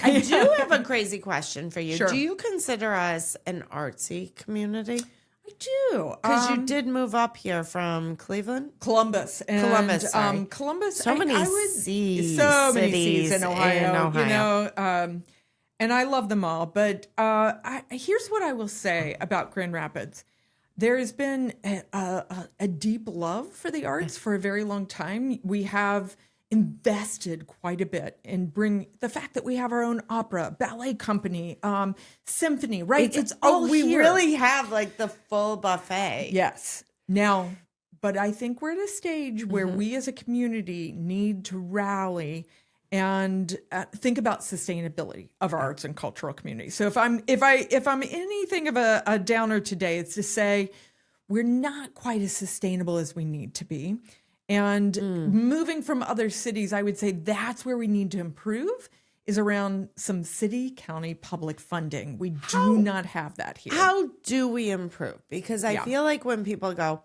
[SPEAKER 1] I do have a crazy question for you.
[SPEAKER 2] Sure.
[SPEAKER 1] Do you consider us an artsy community?
[SPEAKER 2] I do.
[SPEAKER 1] Because you did move up here from Cleveland.
[SPEAKER 2] Columbus. And,
[SPEAKER 1] Columbus, sorry.
[SPEAKER 2] Columbus.
[SPEAKER 1] So many
[SPEAKER 2] cities
[SPEAKER 1] cities
[SPEAKER 2] in Ohio. And I love them all. But here's what I will say about Grand Rapids. There has been a deep love for the arts for a very long time. We have invested quite a bit in the fact that we have our own opera, ballet company, symphony, right? It's all
[SPEAKER 1] we
[SPEAKER 2] here.
[SPEAKER 1] really have like the full buffet.
[SPEAKER 2] Yes. Now, but I think we're at a stage where we as a community need to rally and think about sustainability of our arts and cultural community. So if I'm anything of a downer today, it's to say we're not quite as sustainable as we need to be. And moving from other cities, I would say that's where we need to improve, is around some city, county public funding. We do not have that here.
[SPEAKER 1] How do we improve? Because I feel like when people go,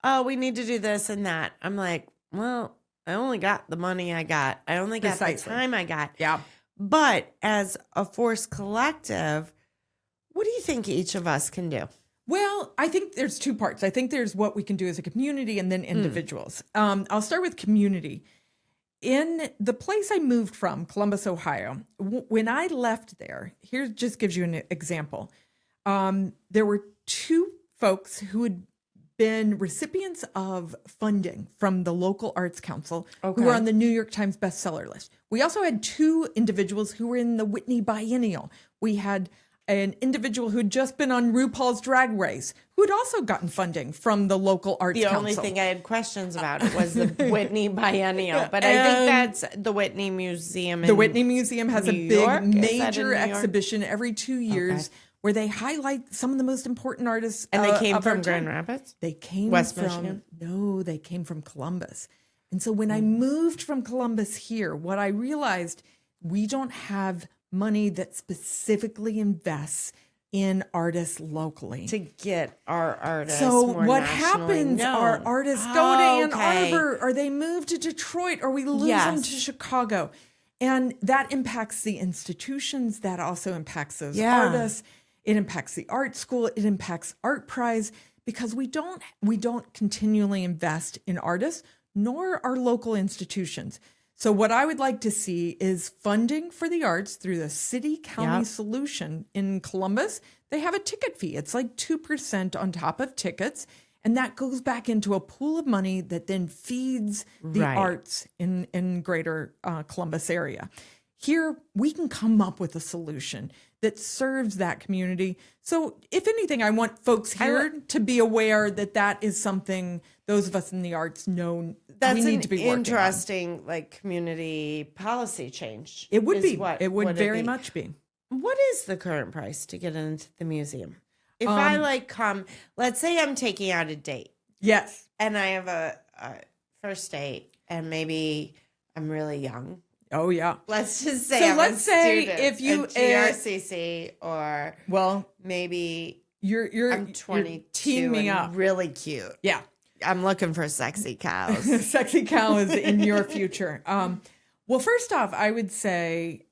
[SPEAKER 1] oh, we need to do this and that, I'm like, well, I only got the money I got. I only got the time I got.
[SPEAKER 2] Yeah.
[SPEAKER 1] But as a force collective, what do you think each of us can do?
[SPEAKER 2] Well, I think there's two parts. I think there's what we can do as a community and then individuals. I'll start with community. In the place I moved from, Columbus, Ohio, when I left there, here just gives you an example. There were two folks who had been recipients of funding from the local arts council who were on the New York Times bestseller list. We also had two individuals who were in the Whitney Biennial. We had an individual who'd just been on RuPaul's Drag Race, who had also gotten funding from the local arts council.
[SPEAKER 1] The only thing I had questions about was the Whitney Biennial, but I think that's the Whitney Museum.
[SPEAKER 2] The Whitney Museum has a
[SPEAKER 1] York?
[SPEAKER 2] big major exhibition every 2 years where they highlight some of the most important artists.
[SPEAKER 1] And they came
[SPEAKER 2] of our
[SPEAKER 1] from
[SPEAKER 2] time.
[SPEAKER 1] Grand Rapids?
[SPEAKER 2] They came
[SPEAKER 1] West
[SPEAKER 2] from
[SPEAKER 1] Michigan?
[SPEAKER 2] No, they came from Columbus. And so when I moved from Columbus here, what I realized, we don't have money that specifically invests in artists locally.
[SPEAKER 1] To get our artists
[SPEAKER 2] So
[SPEAKER 1] more
[SPEAKER 2] what
[SPEAKER 1] nationally
[SPEAKER 2] happens?
[SPEAKER 1] known.
[SPEAKER 2] Our artists go to Ann
[SPEAKER 1] Okay.
[SPEAKER 2] Arbor, or they move to Detroit, or we lose them
[SPEAKER 1] Yes.
[SPEAKER 2] to Chicago. And that impacts the institutions. That also impacts those
[SPEAKER 1] Yeah.
[SPEAKER 2] artists. It impacts the art school. It impacts Art Prize, because we don't continually invest in artists, nor our local institutions. So what I would like to see is funding for the arts through the city-county
[SPEAKER 1] Yep.
[SPEAKER 2] solution. In Columbus, they have a ticket fee. It's like 2% on top of tickets. And that goes back into a pool of money that then feeds the
[SPEAKER 1] Right.
[SPEAKER 2] arts in greater Columbus area. Here, we can come up with a solution that serves that community. So if anything, I want folks here to be aware that that is something those of us in the arts know
[SPEAKER 1] That's
[SPEAKER 2] we need
[SPEAKER 1] an
[SPEAKER 2] to be working on.
[SPEAKER 1] interesting, like, community policy change.
[SPEAKER 2] It would
[SPEAKER 1] is
[SPEAKER 2] be.
[SPEAKER 1] what-
[SPEAKER 2] It would very
[SPEAKER 1] be.
[SPEAKER 2] much be.
[SPEAKER 1] What is the current price to get into the museum? If I like come, let's say I'm taking out a date
[SPEAKER 2] Yes.
[SPEAKER 1] and I have a first date and maybe I'm really young.
[SPEAKER 2] Oh, yeah.
[SPEAKER 1] Let's just say
[SPEAKER 2] So
[SPEAKER 1] I'm
[SPEAKER 2] let's
[SPEAKER 1] a
[SPEAKER 2] say
[SPEAKER 1] student
[SPEAKER 2] if you,
[SPEAKER 1] at GRCC, or
[SPEAKER 2] Well,
[SPEAKER 1] maybe
[SPEAKER 2] you're
[SPEAKER 1] I'm 22
[SPEAKER 2] you're teeing me
[SPEAKER 1] and
[SPEAKER 2] up.
[SPEAKER 1] really cute.
[SPEAKER 2] Yeah.
[SPEAKER 1] I'm looking for sexy cows.
[SPEAKER 2] Sexy cow is in your future. Well, first off, I would say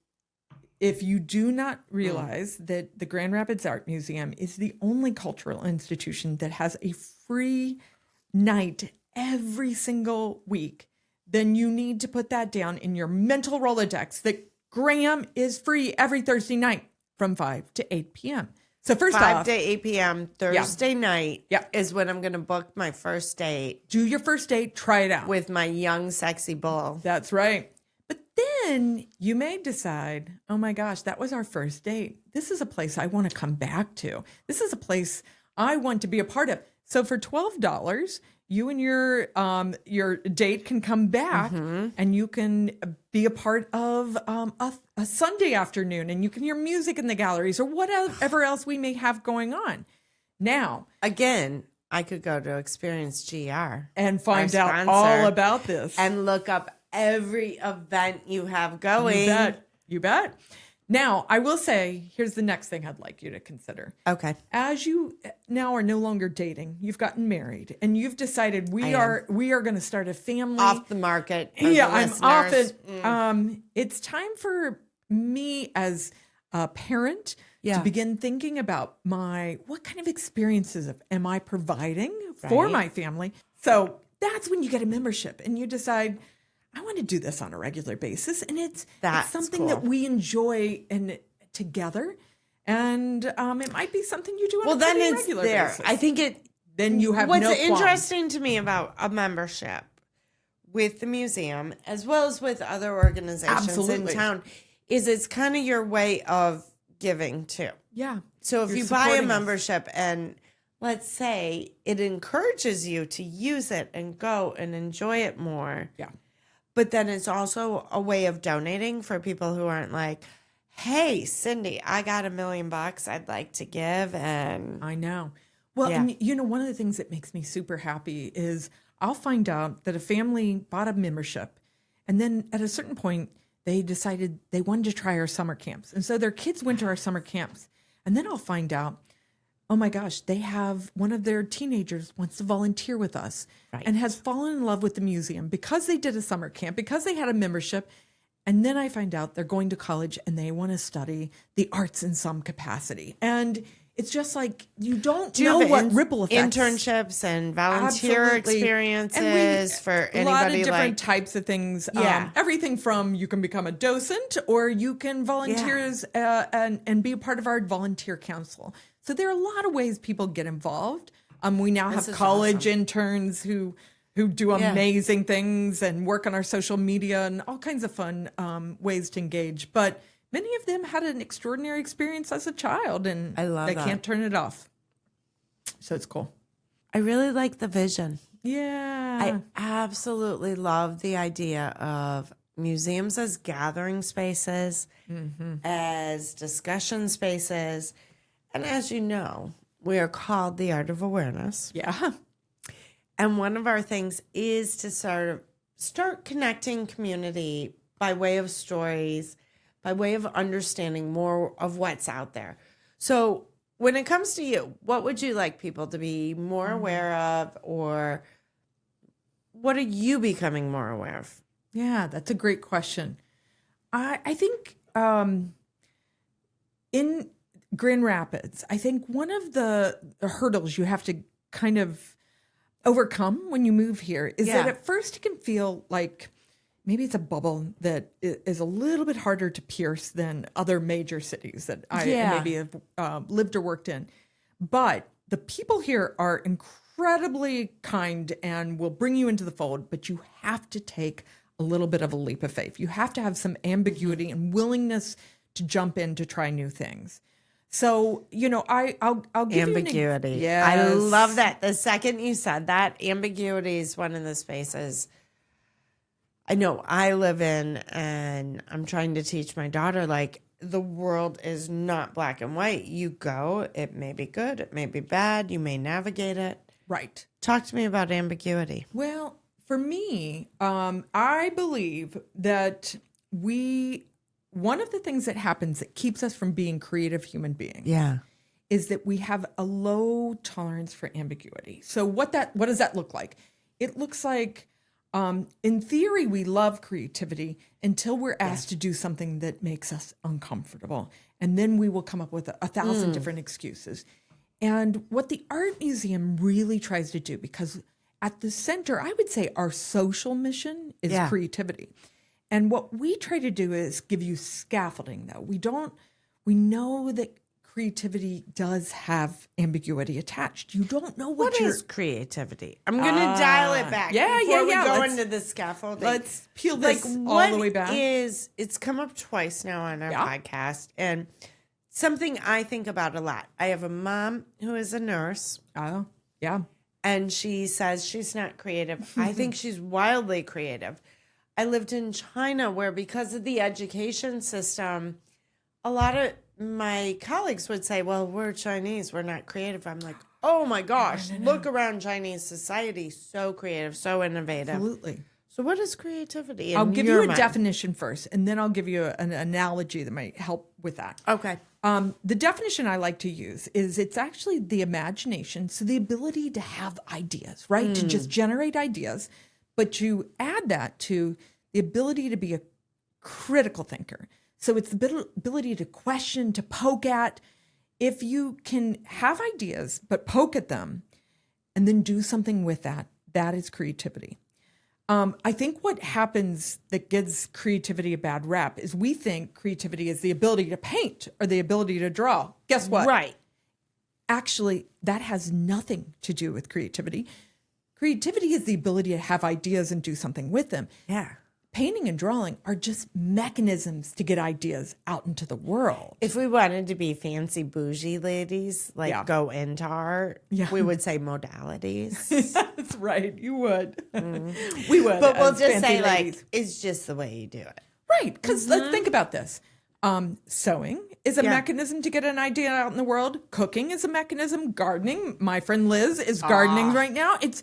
[SPEAKER 2] if you do not realize that the Grand Rapids Art Museum is the only cultural institution that has a free night every single week, then you need to put that down in your mental Rolodex that Graham is free every Thursday night from 5 to 8 p.m. So first
[SPEAKER 1] 5
[SPEAKER 2] off,
[SPEAKER 1] to 8 p.m. Thursday night
[SPEAKER 2] Yeah.
[SPEAKER 1] is when I'm going to book my first date
[SPEAKER 2] do your first date, try it out.
[SPEAKER 1] with my young, sexy bull.
[SPEAKER 2] That's right. But then you may decide, oh my gosh, that was our first date. This is a place I want to come back to. This is a place I want to be a part of. So for $12, you and your date can come back and you can be a part of a Sunday afternoon, and you can hear music in the galleries or whatever else we may have going on. Now,
[SPEAKER 1] Again, I could go to Experience GR
[SPEAKER 2] and find
[SPEAKER 1] our
[SPEAKER 2] out
[SPEAKER 1] sponsor,
[SPEAKER 2] all about this.
[SPEAKER 1] and look up every event you have going.
[SPEAKER 2] You bet. You bet. Now, I will say, here's the next thing I'd like you to consider.
[SPEAKER 1] Okay.
[SPEAKER 2] As you now are no longer dating, you've gotten married, and you've decided we are going to start a family.
[SPEAKER 1] Off the market. for
[SPEAKER 2] Yeah,
[SPEAKER 1] the
[SPEAKER 2] I'm off
[SPEAKER 1] listeners.
[SPEAKER 2] it. It's time for me as a parent
[SPEAKER 1] Yeah.
[SPEAKER 2] to begin thinking about what kind of experiences am I providing for
[SPEAKER 1] Right.
[SPEAKER 2] my family. So that's when you get a membership and you decide, I want to do this on a regular basis, and it's
[SPEAKER 1] That's
[SPEAKER 2] something that
[SPEAKER 1] cool.
[SPEAKER 2] we enjoy and together, and it might be something you do on
[SPEAKER 1] Well,
[SPEAKER 2] a
[SPEAKER 1] then
[SPEAKER 2] pretty
[SPEAKER 1] it's
[SPEAKER 2] regular
[SPEAKER 1] there.
[SPEAKER 2] basis.
[SPEAKER 1] I think it.
[SPEAKER 2] Then you have
[SPEAKER 1] What's
[SPEAKER 2] no qualms.
[SPEAKER 1] interesting to me about a membership with the museum, as well as with other organizations
[SPEAKER 2] Absolutely.
[SPEAKER 1] in town, is it's kind of your way of giving too.
[SPEAKER 2] Yeah.
[SPEAKER 1] So if
[SPEAKER 2] You're
[SPEAKER 1] you buy a
[SPEAKER 2] supporting us.
[SPEAKER 1] membership and let's say it encourages you to use it and go and enjoy it more,
[SPEAKER 2] Yeah.
[SPEAKER 1] but then it's also a way of donating for people who aren't like, hey, Cindy, I got $1 million I'd like to give. And
[SPEAKER 2] I know. Well,
[SPEAKER 1] Yeah.
[SPEAKER 2] and one of the things that makes me super happy is I'll find out that a family bought a membership, and then at a certain point, they decided they wanted to try our summer camps. And so their kids went to our summer camps. And then I'll find out, oh my gosh, they have one of their teenagers wants to volunteer with us
[SPEAKER 1] Right.
[SPEAKER 2] and has fallen in love with the museum because they did a summer camp, because they had a membership. And then I find out they're going to college and they want to study the arts in some capacity. And it's just like, you don't
[SPEAKER 1] you
[SPEAKER 2] know
[SPEAKER 1] have
[SPEAKER 2] what ripple effects.
[SPEAKER 1] internships and volunteer
[SPEAKER 2] Absolutely.
[SPEAKER 1] experiences
[SPEAKER 2] And
[SPEAKER 1] for
[SPEAKER 2] a lot of
[SPEAKER 1] anybody
[SPEAKER 2] different
[SPEAKER 1] like
[SPEAKER 2] types of things.
[SPEAKER 1] Yeah.
[SPEAKER 2] Everything from you can become a docent, or you can volunteer
[SPEAKER 1] Yeah.
[SPEAKER 2] as, and be a part of our volunteer council. So there are a lot of ways people get involved. We now
[SPEAKER 1] This
[SPEAKER 2] have
[SPEAKER 1] is
[SPEAKER 2] college
[SPEAKER 1] awesome.
[SPEAKER 2] interns who do amazing things and work on our social media and all kinds of fun ways to engage. But many of them had an extraordinary experience as a child, and
[SPEAKER 1] I love
[SPEAKER 2] they
[SPEAKER 1] that.
[SPEAKER 2] can't turn it off. So it's cool.
[SPEAKER 1] I really like the vision.
[SPEAKER 2] Yeah.
[SPEAKER 1] I absolutely love the idea of museums as gathering spaces, as discussion spaces. And as you know, we are called the Art of Awareness.
[SPEAKER 2] yeah.
[SPEAKER 1] And one of our things is to sort of start connecting community by way of stories, by way of understanding more of what's out there. So when it comes to you, what would you like people to be more aware of, or what are you becoming more aware of?
[SPEAKER 2] Yeah, that's a great question. I think in Grand Rapids, I think one of the hurdles you have to kind of overcome when you move here is that at first it can feel like maybe it's a bubble that is a little bit harder to pierce than other major cities that I maybe have lived or worked in. But the people here are incredibly kind and will bring you into the fold, but you have to take a little bit of a leap of faith. You have to have some ambiguity and willingness to jump in to try new things. So, I'll give
[SPEAKER 1] ambiguity.
[SPEAKER 2] You yes.
[SPEAKER 1] I love that. The second you said that, ambiguity is one of the spaces I know I live in, and I'm trying to teach my daughter, like, the world is not black and white. You go, it may be good, it may be bad, you may navigate it.
[SPEAKER 2] Right.
[SPEAKER 1] Talk to me about ambiguity.
[SPEAKER 2] Well, for me, I believe that one of the things that happens that keeps us from being creative human beings is that we have a low tolerance for ambiguity. So what does that look like? It looks like, in theory, we love creativity until we're asked to do something that makes us uncomfortable. And then we will come up with a thousand different excuses. And what the art museum really tries to do, because at the center, I would say our social mission is creativity. And what we try to do is give you scaffolding, though. We know that creativity does have ambiguity attached. You don't know what
[SPEAKER 1] is creativity. I'm going to dial it back. Before we go into the scaffolding.
[SPEAKER 2] Let's peel this all the way back.
[SPEAKER 1] It's come up twice now on our podcast, and something I think about a lot. I have a mom who is a nurse.
[SPEAKER 2] Oh, yeah.
[SPEAKER 1] And she says she's not creative. I think she's wildly creative. I lived in China, where because of the education system, a lot of my colleagues would say, well, we're Chinese, we're not creative. I'm like, oh my gosh, look around Chinese society. So creative, so innovative.
[SPEAKER 2] Absolutely.
[SPEAKER 1] So what is creativity?
[SPEAKER 2] I'll give you a definition first, and then I'll give you an analogy that might help with that.
[SPEAKER 1] Okay.
[SPEAKER 2] The definition I like to use is it's actually the imagination. So the ability to have ideas, right? To just generate ideas, but you add that to the ability to be a critical thinker. So it's the ability to question, to poke at. If you can have ideas, but poke at them and then do something with that, that is creativity. I think what happens that gives creativity a bad rap is we think creativity is the ability to paint or the ability to draw. Guess what?
[SPEAKER 1] Right.
[SPEAKER 2] Actually, that has nothing to do with creativity. Creativity is the ability to have ideas and do something with them.
[SPEAKER 1] Yeah.
[SPEAKER 2] Painting and drawing are just mechanisms to get ideas out into the world.
[SPEAKER 1] If we wanted to be fancy bougie ladies, like go into art, we would say modalities.
[SPEAKER 2] That's right. You would. We would.
[SPEAKER 1] But we'll just say, ladies, like, it's just the way you do it.
[SPEAKER 2] Right. Because let's think about this. Sewing is a mechanism to get an idea out in the world. Cooking is a mechanism. Gardening. My friend Liz is gardening right now. It's,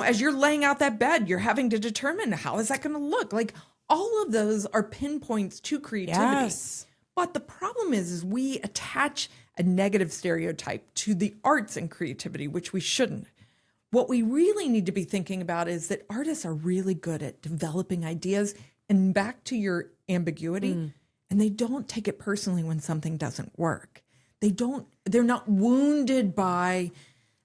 [SPEAKER 2] as you're laying out that bed, you're having to determine how is that going to look. Like, all of those are pinpoints to creativity.
[SPEAKER 1] Yes.
[SPEAKER 2] But the problem is we attach a negative stereotype to the arts and creativity, which we shouldn't. What we really need to be thinking about is that artists are really good at developing ideas, and back to your ambiguity, and they don't take it personally when something doesn't work. They're not wounded by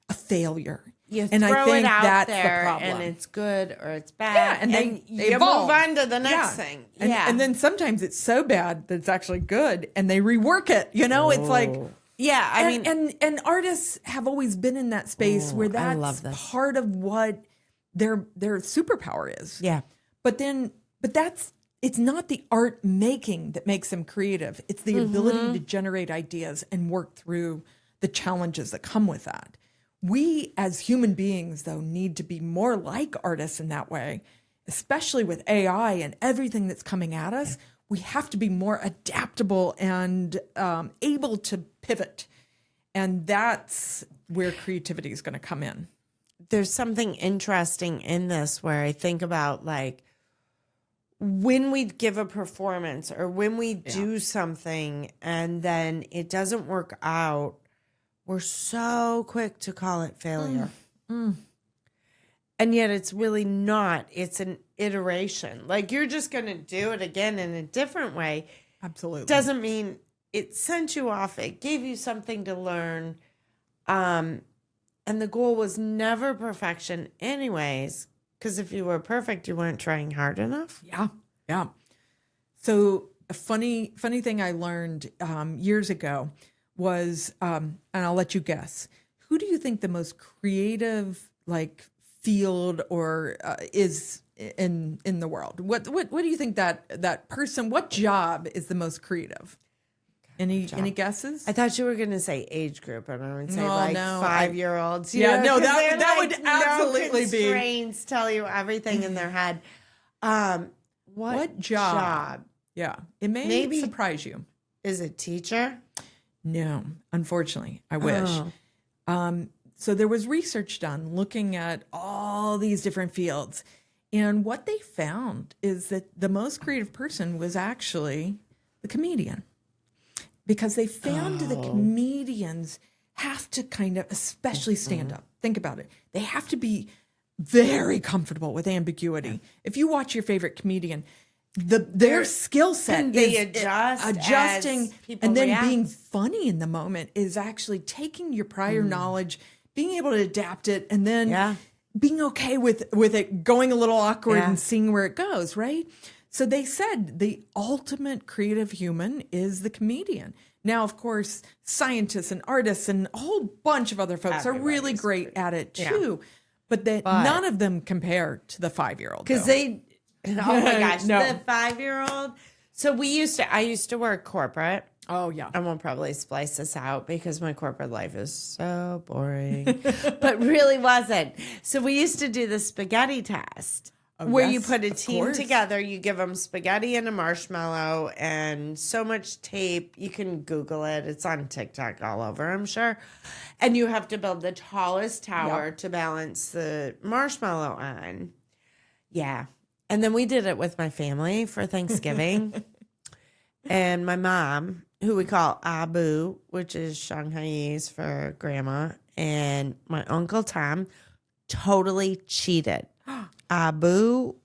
[SPEAKER 2] a failure.
[SPEAKER 1] You
[SPEAKER 2] and
[SPEAKER 1] throw
[SPEAKER 2] I think
[SPEAKER 1] it out
[SPEAKER 2] that's
[SPEAKER 1] there,
[SPEAKER 2] the problem.
[SPEAKER 1] and it's good or it's bad.
[SPEAKER 2] Yeah, and they
[SPEAKER 1] you
[SPEAKER 2] evolve.
[SPEAKER 1] move on to the next thing.
[SPEAKER 2] And then sometimes it's so bad that it's actually good, and they rework it. It's like,
[SPEAKER 1] I mean,
[SPEAKER 2] and artists have always been in that space where that's part of what their superpower is.
[SPEAKER 1] Yeah,
[SPEAKER 2] but it's not the art making that makes them creative. It's the ability to generate ideas and work through the challenges that come with that. We as human beings, though, need to be more like artists in that way, especially with AI and everything that's coming at us. We have to be more adaptable and able to pivot. And that's where creativity is going to come in.
[SPEAKER 1] There's something interesting in this where I think about, like, when we give a performance or when we do something and then it doesn't work out, we're so quick to call it failure. And yet it's really not. It's an iteration. Like you're just going to do it again in a different way.
[SPEAKER 2] Absolutely.
[SPEAKER 1] Doesn't mean it sent you off. It gave you something to learn. And the goal was never perfection anyways, because if you were perfect, you weren't trying hard enough.
[SPEAKER 2] Yeah. Yeah. So a funny thing I learned years ago was, and I'll let you guess, who do you think the most creative, like, field or is in the world? What do you think that person, what job is the most creative? Any guesses?
[SPEAKER 1] I thought you were going to say age group, and I would say
[SPEAKER 2] No,
[SPEAKER 1] 5-year-olds.
[SPEAKER 2] Yeah, no,
[SPEAKER 1] 'cause
[SPEAKER 2] that
[SPEAKER 1] they're
[SPEAKER 2] would absolutely
[SPEAKER 1] no
[SPEAKER 2] be.
[SPEAKER 1] Constraints tell you everything in their head. What job?
[SPEAKER 2] Yeah, it may
[SPEAKER 1] Maybe-
[SPEAKER 2] surprise you.
[SPEAKER 1] Is it teacher?
[SPEAKER 2] No, unfortunately, I wish.
[SPEAKER 1] Oh.
[SPEAKER 2] So there was research done looking at all these different fields. And what they found is that the most creative person was actually the comedian. Because they found the comedians have to kind of, especially stand up. Think about it. They have to be very comfortable with ambiguity. If you watch your favorite comedian, their skill set
[SPEAKER 1] And they
[SPEAKER 2] is adjusting
[SPEAKER 1] as people
[SPEAKER 2] and then
[SPEAKER 1] react.
[SPEAKER 2] being funny in the moment is actually taking your prior knowledge, being able to adapt it, and then being okay with it going a little awkward and seeing where it goes, right? So they said the ultimate creative human is the comedian. Now, of course, scientists and artists and a whole bunch of other folks are really great at it too, but none of them compare to the 5-year-old.
[SPEAKER 1] Because they, oh my gosh,
[SPEAKER 2] No.
[SPEAKER 1] the 5-year-old. So I used to work corporate.
[SPEAKER 2] Oh, yeah.
[SPEAKER 1] I won't probably splice this out because my corporate life is so boring, but really wasn't. So we used to do the spaghetti test. Where you
[SPEAKER 2] yes,
[SPEAKER 1] put a
[SPEAKER 2] of
[SPEAKER 1] team
[SPEAKER 2] course.
[SPEAKER 1] together, you give them spaghetti and a marshmallow and so much tape. You can Google it. It's on TikTok all over, I'm sure. And you have to build the tallest tower to balance the marshmallow on. Yeah. And then we did it with my family for Thanksgiving. And my mom, who we call Abu, which is Shanghainese for grandma, and my Uncle Tom totally cheated. Abu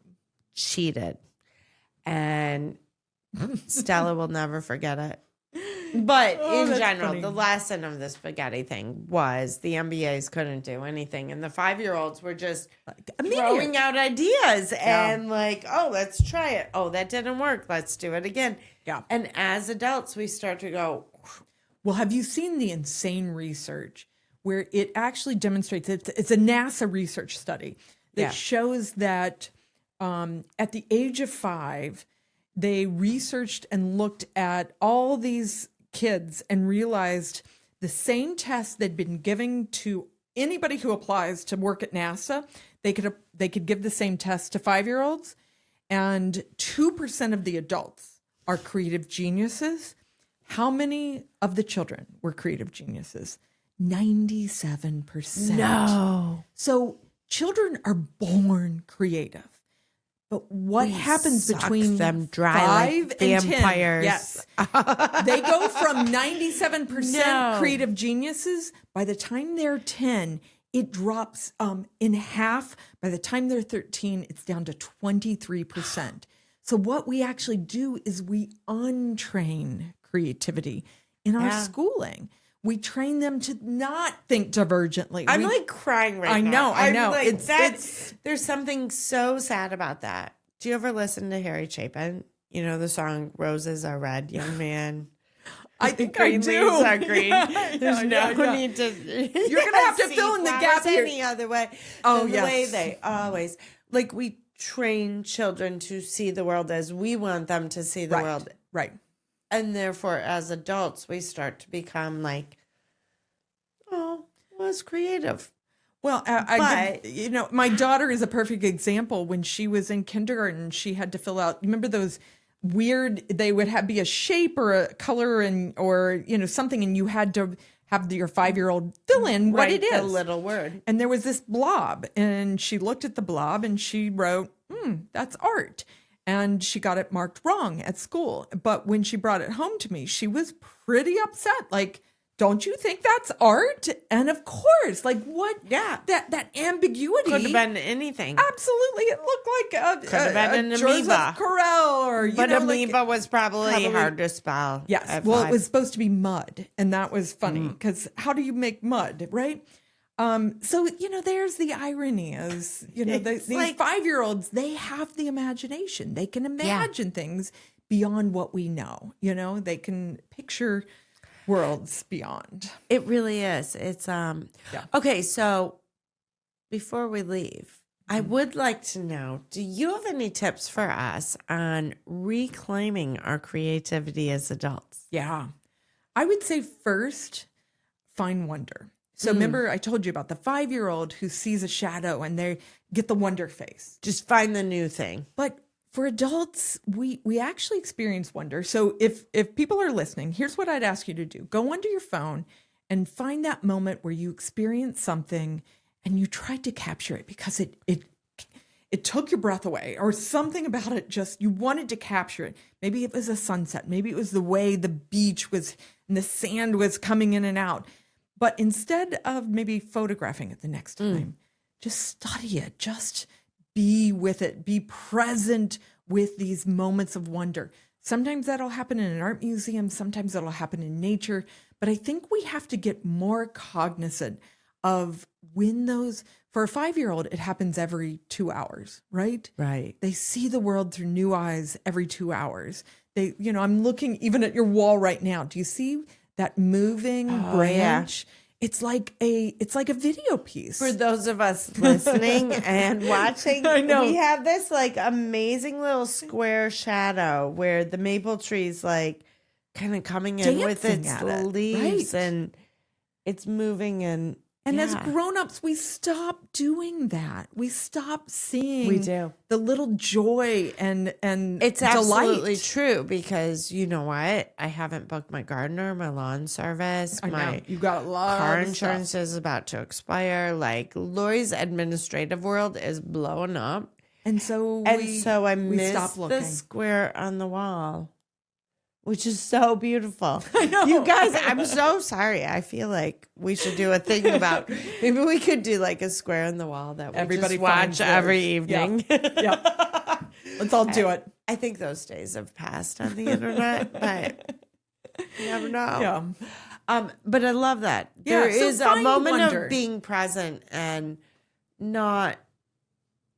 [SPEAKER 1] cheated. And Stella will never forget it. But in
[SPEAKER 2] that's
[SPEAKER 1] general,
[SPEAKER 2] funny.
[SPEAKER 1] the lesson of the spaghetti thing was the MBAs couldn't do anything. And the 5-year-olds were just throwing out ideas and like, oh, let's try it. Oh, that didn't work. Let's do it again.
[SPEAKER 2] Yeah.
[SPEAKER 1] And as adults, we start to go,
[SPEAKER 2] Well, have you seen the insane research where it actually demonstrates it's a NASA research study that shows that at the age of 5, they researched and looked at all these kids and realized the same test they'd been giving to anybody who applies to work at NASA, they could give the same test to 5-year-olds, and 2% of the adults are creative geniuses. How many of the children were creative geniuses? 97%.
[SPEAKER 1] no.
[SPEAKER 2] So children are born creative. But what happens
[SPEAKER 1] suck
[SPEAKER 2] between
[SPEAKER 1] them dry
[SPEAKER 2] 5
[SPEAKER 1] like
[SPEAKER 2] and
[SPEAKER 1] vampires.
[SPEAKER 2] 10? Yes. They go from 97%
[SPEAKER 1] No.
[SPEAKER 2] creative geniuses. By the time they're 10, it drops in half. By the time they're 13, it's down to 23%. So what we actually do is we untrain creativity in our schooling. We train them to not think divergently.
[SPEAKER 1] I'm like crying right now.
[SPEAKER 2] I know.
[SPEAKER 1] Like,
[SPEAKER 2] It's
[SPEAKER 1] there's something so sad about that. Do you ever listen to Harry Chapin? You know the song "Roses Are Red, Young Man."
[SPEAKER 2] I think I
[SPEAKER 1] Green
[SPEAKER 2] do.
[SPEAKER 1] leaves are green. There's no need to.
[SPEAKER 2] You're gonna have to
[SPEAKER 1] see
[SPEAKER 2] fill in the
[SPEAKER 1] flowers
[SPEAKER 2] gap here.
[SPEAKER 1] any other way.
[SPEAKER 2] Oh,
[SPEAKER 1] than the
[SPEAKER 2] yes.
[SPEAKER 1] way they always like. We train children to see the world as we want them to see the world,
[SPEAKER 2] Right.
[SPEAKER 1] and therefore, as adults, we start to become like, oh, well, it's creative.
[SPEAKER 2] Well, my daughter is a perfect example. When she was in kindergarten, she had to fill out. Remember those weird? They would be a shape or a color or something, and you had to have your 5-year-old fill in what it is.
[SPEAKER 1] The little word.
[SPEAKER 2] And there was this blob, and she looked at the blob and she wrote, "That's art." And she got it marked wrong at school. But when she brought it home to me, she was pretty upset. Like, don't you think that's art? And of course, like what?
[SPEAKER 1] Yeah.
[SPEAKER 2] That ambiguity
[SPEAKER 1] Could have been anything.
[SPEAKER 2] Absolutely, it looked like
[SPEAKER 1] Could have been an
[SPEAKER 2] Joseph
[SPEAKER 1] amoeba.
[SPEAKER 2] Corral, or
[SPEAKER 1] But amoeba was probably hard to spell.
[SPEAKER 2] Yes. Well, it was supposed to be mud, and that was funny because how do you make mud, right? So there's the irony is these 5-year-olds, they have the imagination. They can imagine things beyond what we know. They can picture worlds beyond.
[SPEAKER 1] It really is. It's okay. So before we leave, I would like to know, do you have any tips for us on reclaiming our creativity as adults?
[SPEAKER 2] Yeah. I would say first, find wonder. So remember I told you about the 5-year-old who sees a shadow and they get the wonder face.
[SPEAKER 1] Just find the new thing.
[SPEAKER 2] But for adults, we actually experience wonder. So if people are listening, here's what I'd ask you to do. Go onto your phone and find that moment where you experience something and you tried to capture it because it took your breath away, or something about it just, you wanted to capture it. Maybe it was a sunset. Maybe it was the way the beach was and the sand was coming in and out. But instead of maybe photographing it the next time, just study it. Just be with it. Be present with these moments of wonder. Sometimes that'll happen in an art museum. Sometimes that'll happen in nature. But I think we have to get more cognizant of when those, for a 5-year-old, it happens every 2 hours, right?
[SPEAKER 1] Right.
[SPEAKER 2] They see the world through new eyes every 2 hours. I'm looking even at your wall right now. Do you see that moving branch? Yeah. It's like a video piece.
[SPEAKER 1] For those of us listening and watching,
[SPEAKER 2] I know.
[SPEAKER 1] We have this like amazing little square shadow where the maple tree's like kind of coming in with its leaves, and it's moving
[SPEAKER 2] And as grown-ups, we stop doing that. We stop seeing the little joy and
[SPEAKER 1] it's
[SPEAKER 2] delight.
[SPEAKER 1] Absolutely true, because you know what? I haven't booked my gardener, my lawn service.
[SPEAKER 2] You got a lot
[SPEAKER 1] car
[SPEAKER 2] of
[SPEAKER 1] insurance
[SPEAKER 2] stuff.
[SPEAKER 1] is about to expire. Like Lori's administrative world is blowing up.
[SPEAKER 2] And so
[SPEAKER 1] I missed
[SPEAKER 2] stop looking.
[SPEAKER 1] the square on the wall, which is so beautiful.
[SPEAKER 2] I know.
[SPEAKER 1] You guys, I'm so sorry. I feel like we should do a thing about, maybe we could do like a square on the wall that we
[SPEAKER 2] Everybody
[SPEAKER 1] just watch every evening.
[SPEAKER 2] Yep. Let's all do it.
[SPEAKER 1] I think those days have passed on the internet, but you never know.
[SPEAKER 2] Yeah.
[SPEAKER 1] But I love that.
[SPEAKER 2] Yeah,
[SPEAKER 1] There
[SPEAKER 2] so
[SPEAKER 1] is a
[SPEAKER 2] find
[SPEAKER 1] moment
[SPEAKER 2] wonder.
[SPEAKER 1] of being present and not,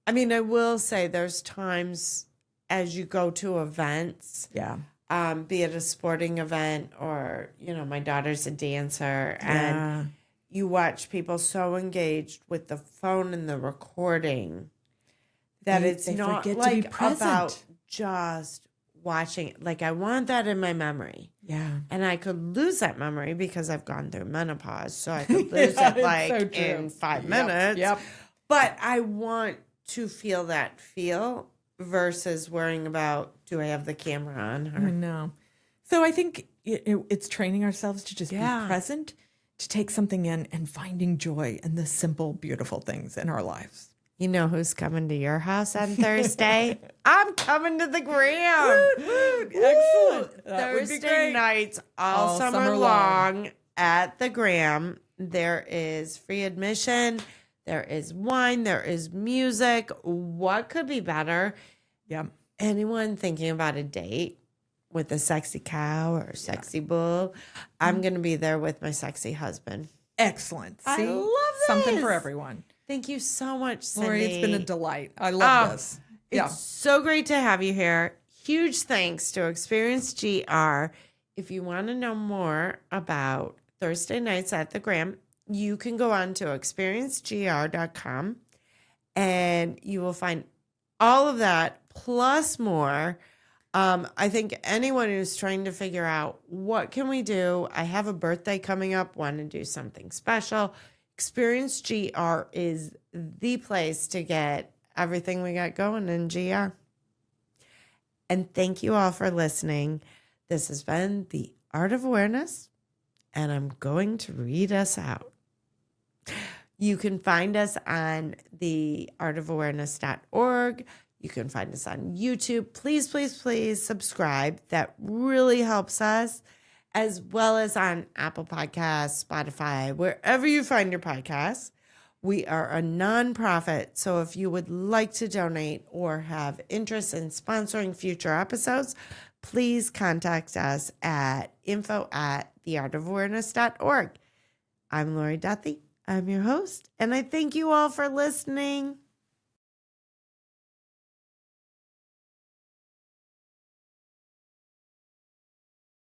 [SPEAKER 1] I mean, I will say there's times as you go to events,
[SPEAKER 2] Yeah.
[SPEAKER 1] be it a sporting event or, my daughter's a dancer, and you watch people so engaged with the phone and the recording that they not
[SPEAKER 2] forget to
[SPEAKER 1] like
[SPEAKER 2] be present.
[SPEAKER 1] about just watching it. Like I want that in my memory.
[SPEAKER 2] Yeah.
[SPEAKER 1] And I could lose that memory because I've gone through menopause. So I could lose it like
[SPEAKER 2] so true.
[SPEAKER 1] in 5 minutes.
[SPEAKER 2] Yep.
[SPEAKER 1] But I want to feel that feel versus worrying about, do I have the camera on her?
[SPEAKER 2] I know. So I think it's training ourselves to just be present, to take something in and finding joy in the simple, beautiful things in our lives.
[SPEAKER 1] You know who's coming to your house on Thursday? I'm coming to the Gram.
[SPEAKER 2] Woot. Excellent. That would be
[SPEAKER 1] Thursday
[SPEAKER 2] great.
[SPEAKER 1] nights all summer long at the Gram. There is free admission. There is wine. There is music. What could be better?
[SPEAKER 2] Yeah.
[SPEAKER 1] Anyone thinking about a date with a sexy cow or a sexy bull? I'm going to be there with my sexy husband.
[SPEAKER 2] Excellent. See?
[SPEAKER 1] I love
[SPEAKER 2] Something
[SPEAKER 1] this.
[SPEAKER 2] for everyone.
[SPEAKER 1] Thank you so much, Cindy.
[SPEAKER 2] Lori, it's been a delight. I love this.
[SPEAKER 1] It's so great to have you here. Huge thanks to Experience GR. If you want to know more about Thursday nights at the Gram, you can go on to experiencegr.com and you will find all of that plus more. I think anyone who's trying to figure out what can we do, I have a birthday coming up, want to do something special. Experience GR is the place to get everything we got going in GR. And thank you all for listening. This has been The Art of Awareness, and I'm going to read us out. You can find us on theartofawareness.org. You can find us on YouTube. Please, please, please subscribe. That really helps us. as well as on Apple Podcasts, Spotify, wherever you find your podcasts. We are a nonprofit, so if you would like to donate or have interest in sponsoring future episodes, please contact us at info@theartofawareness.org. I'm Lori Duthie. I'm your host, and I thank you all for listening.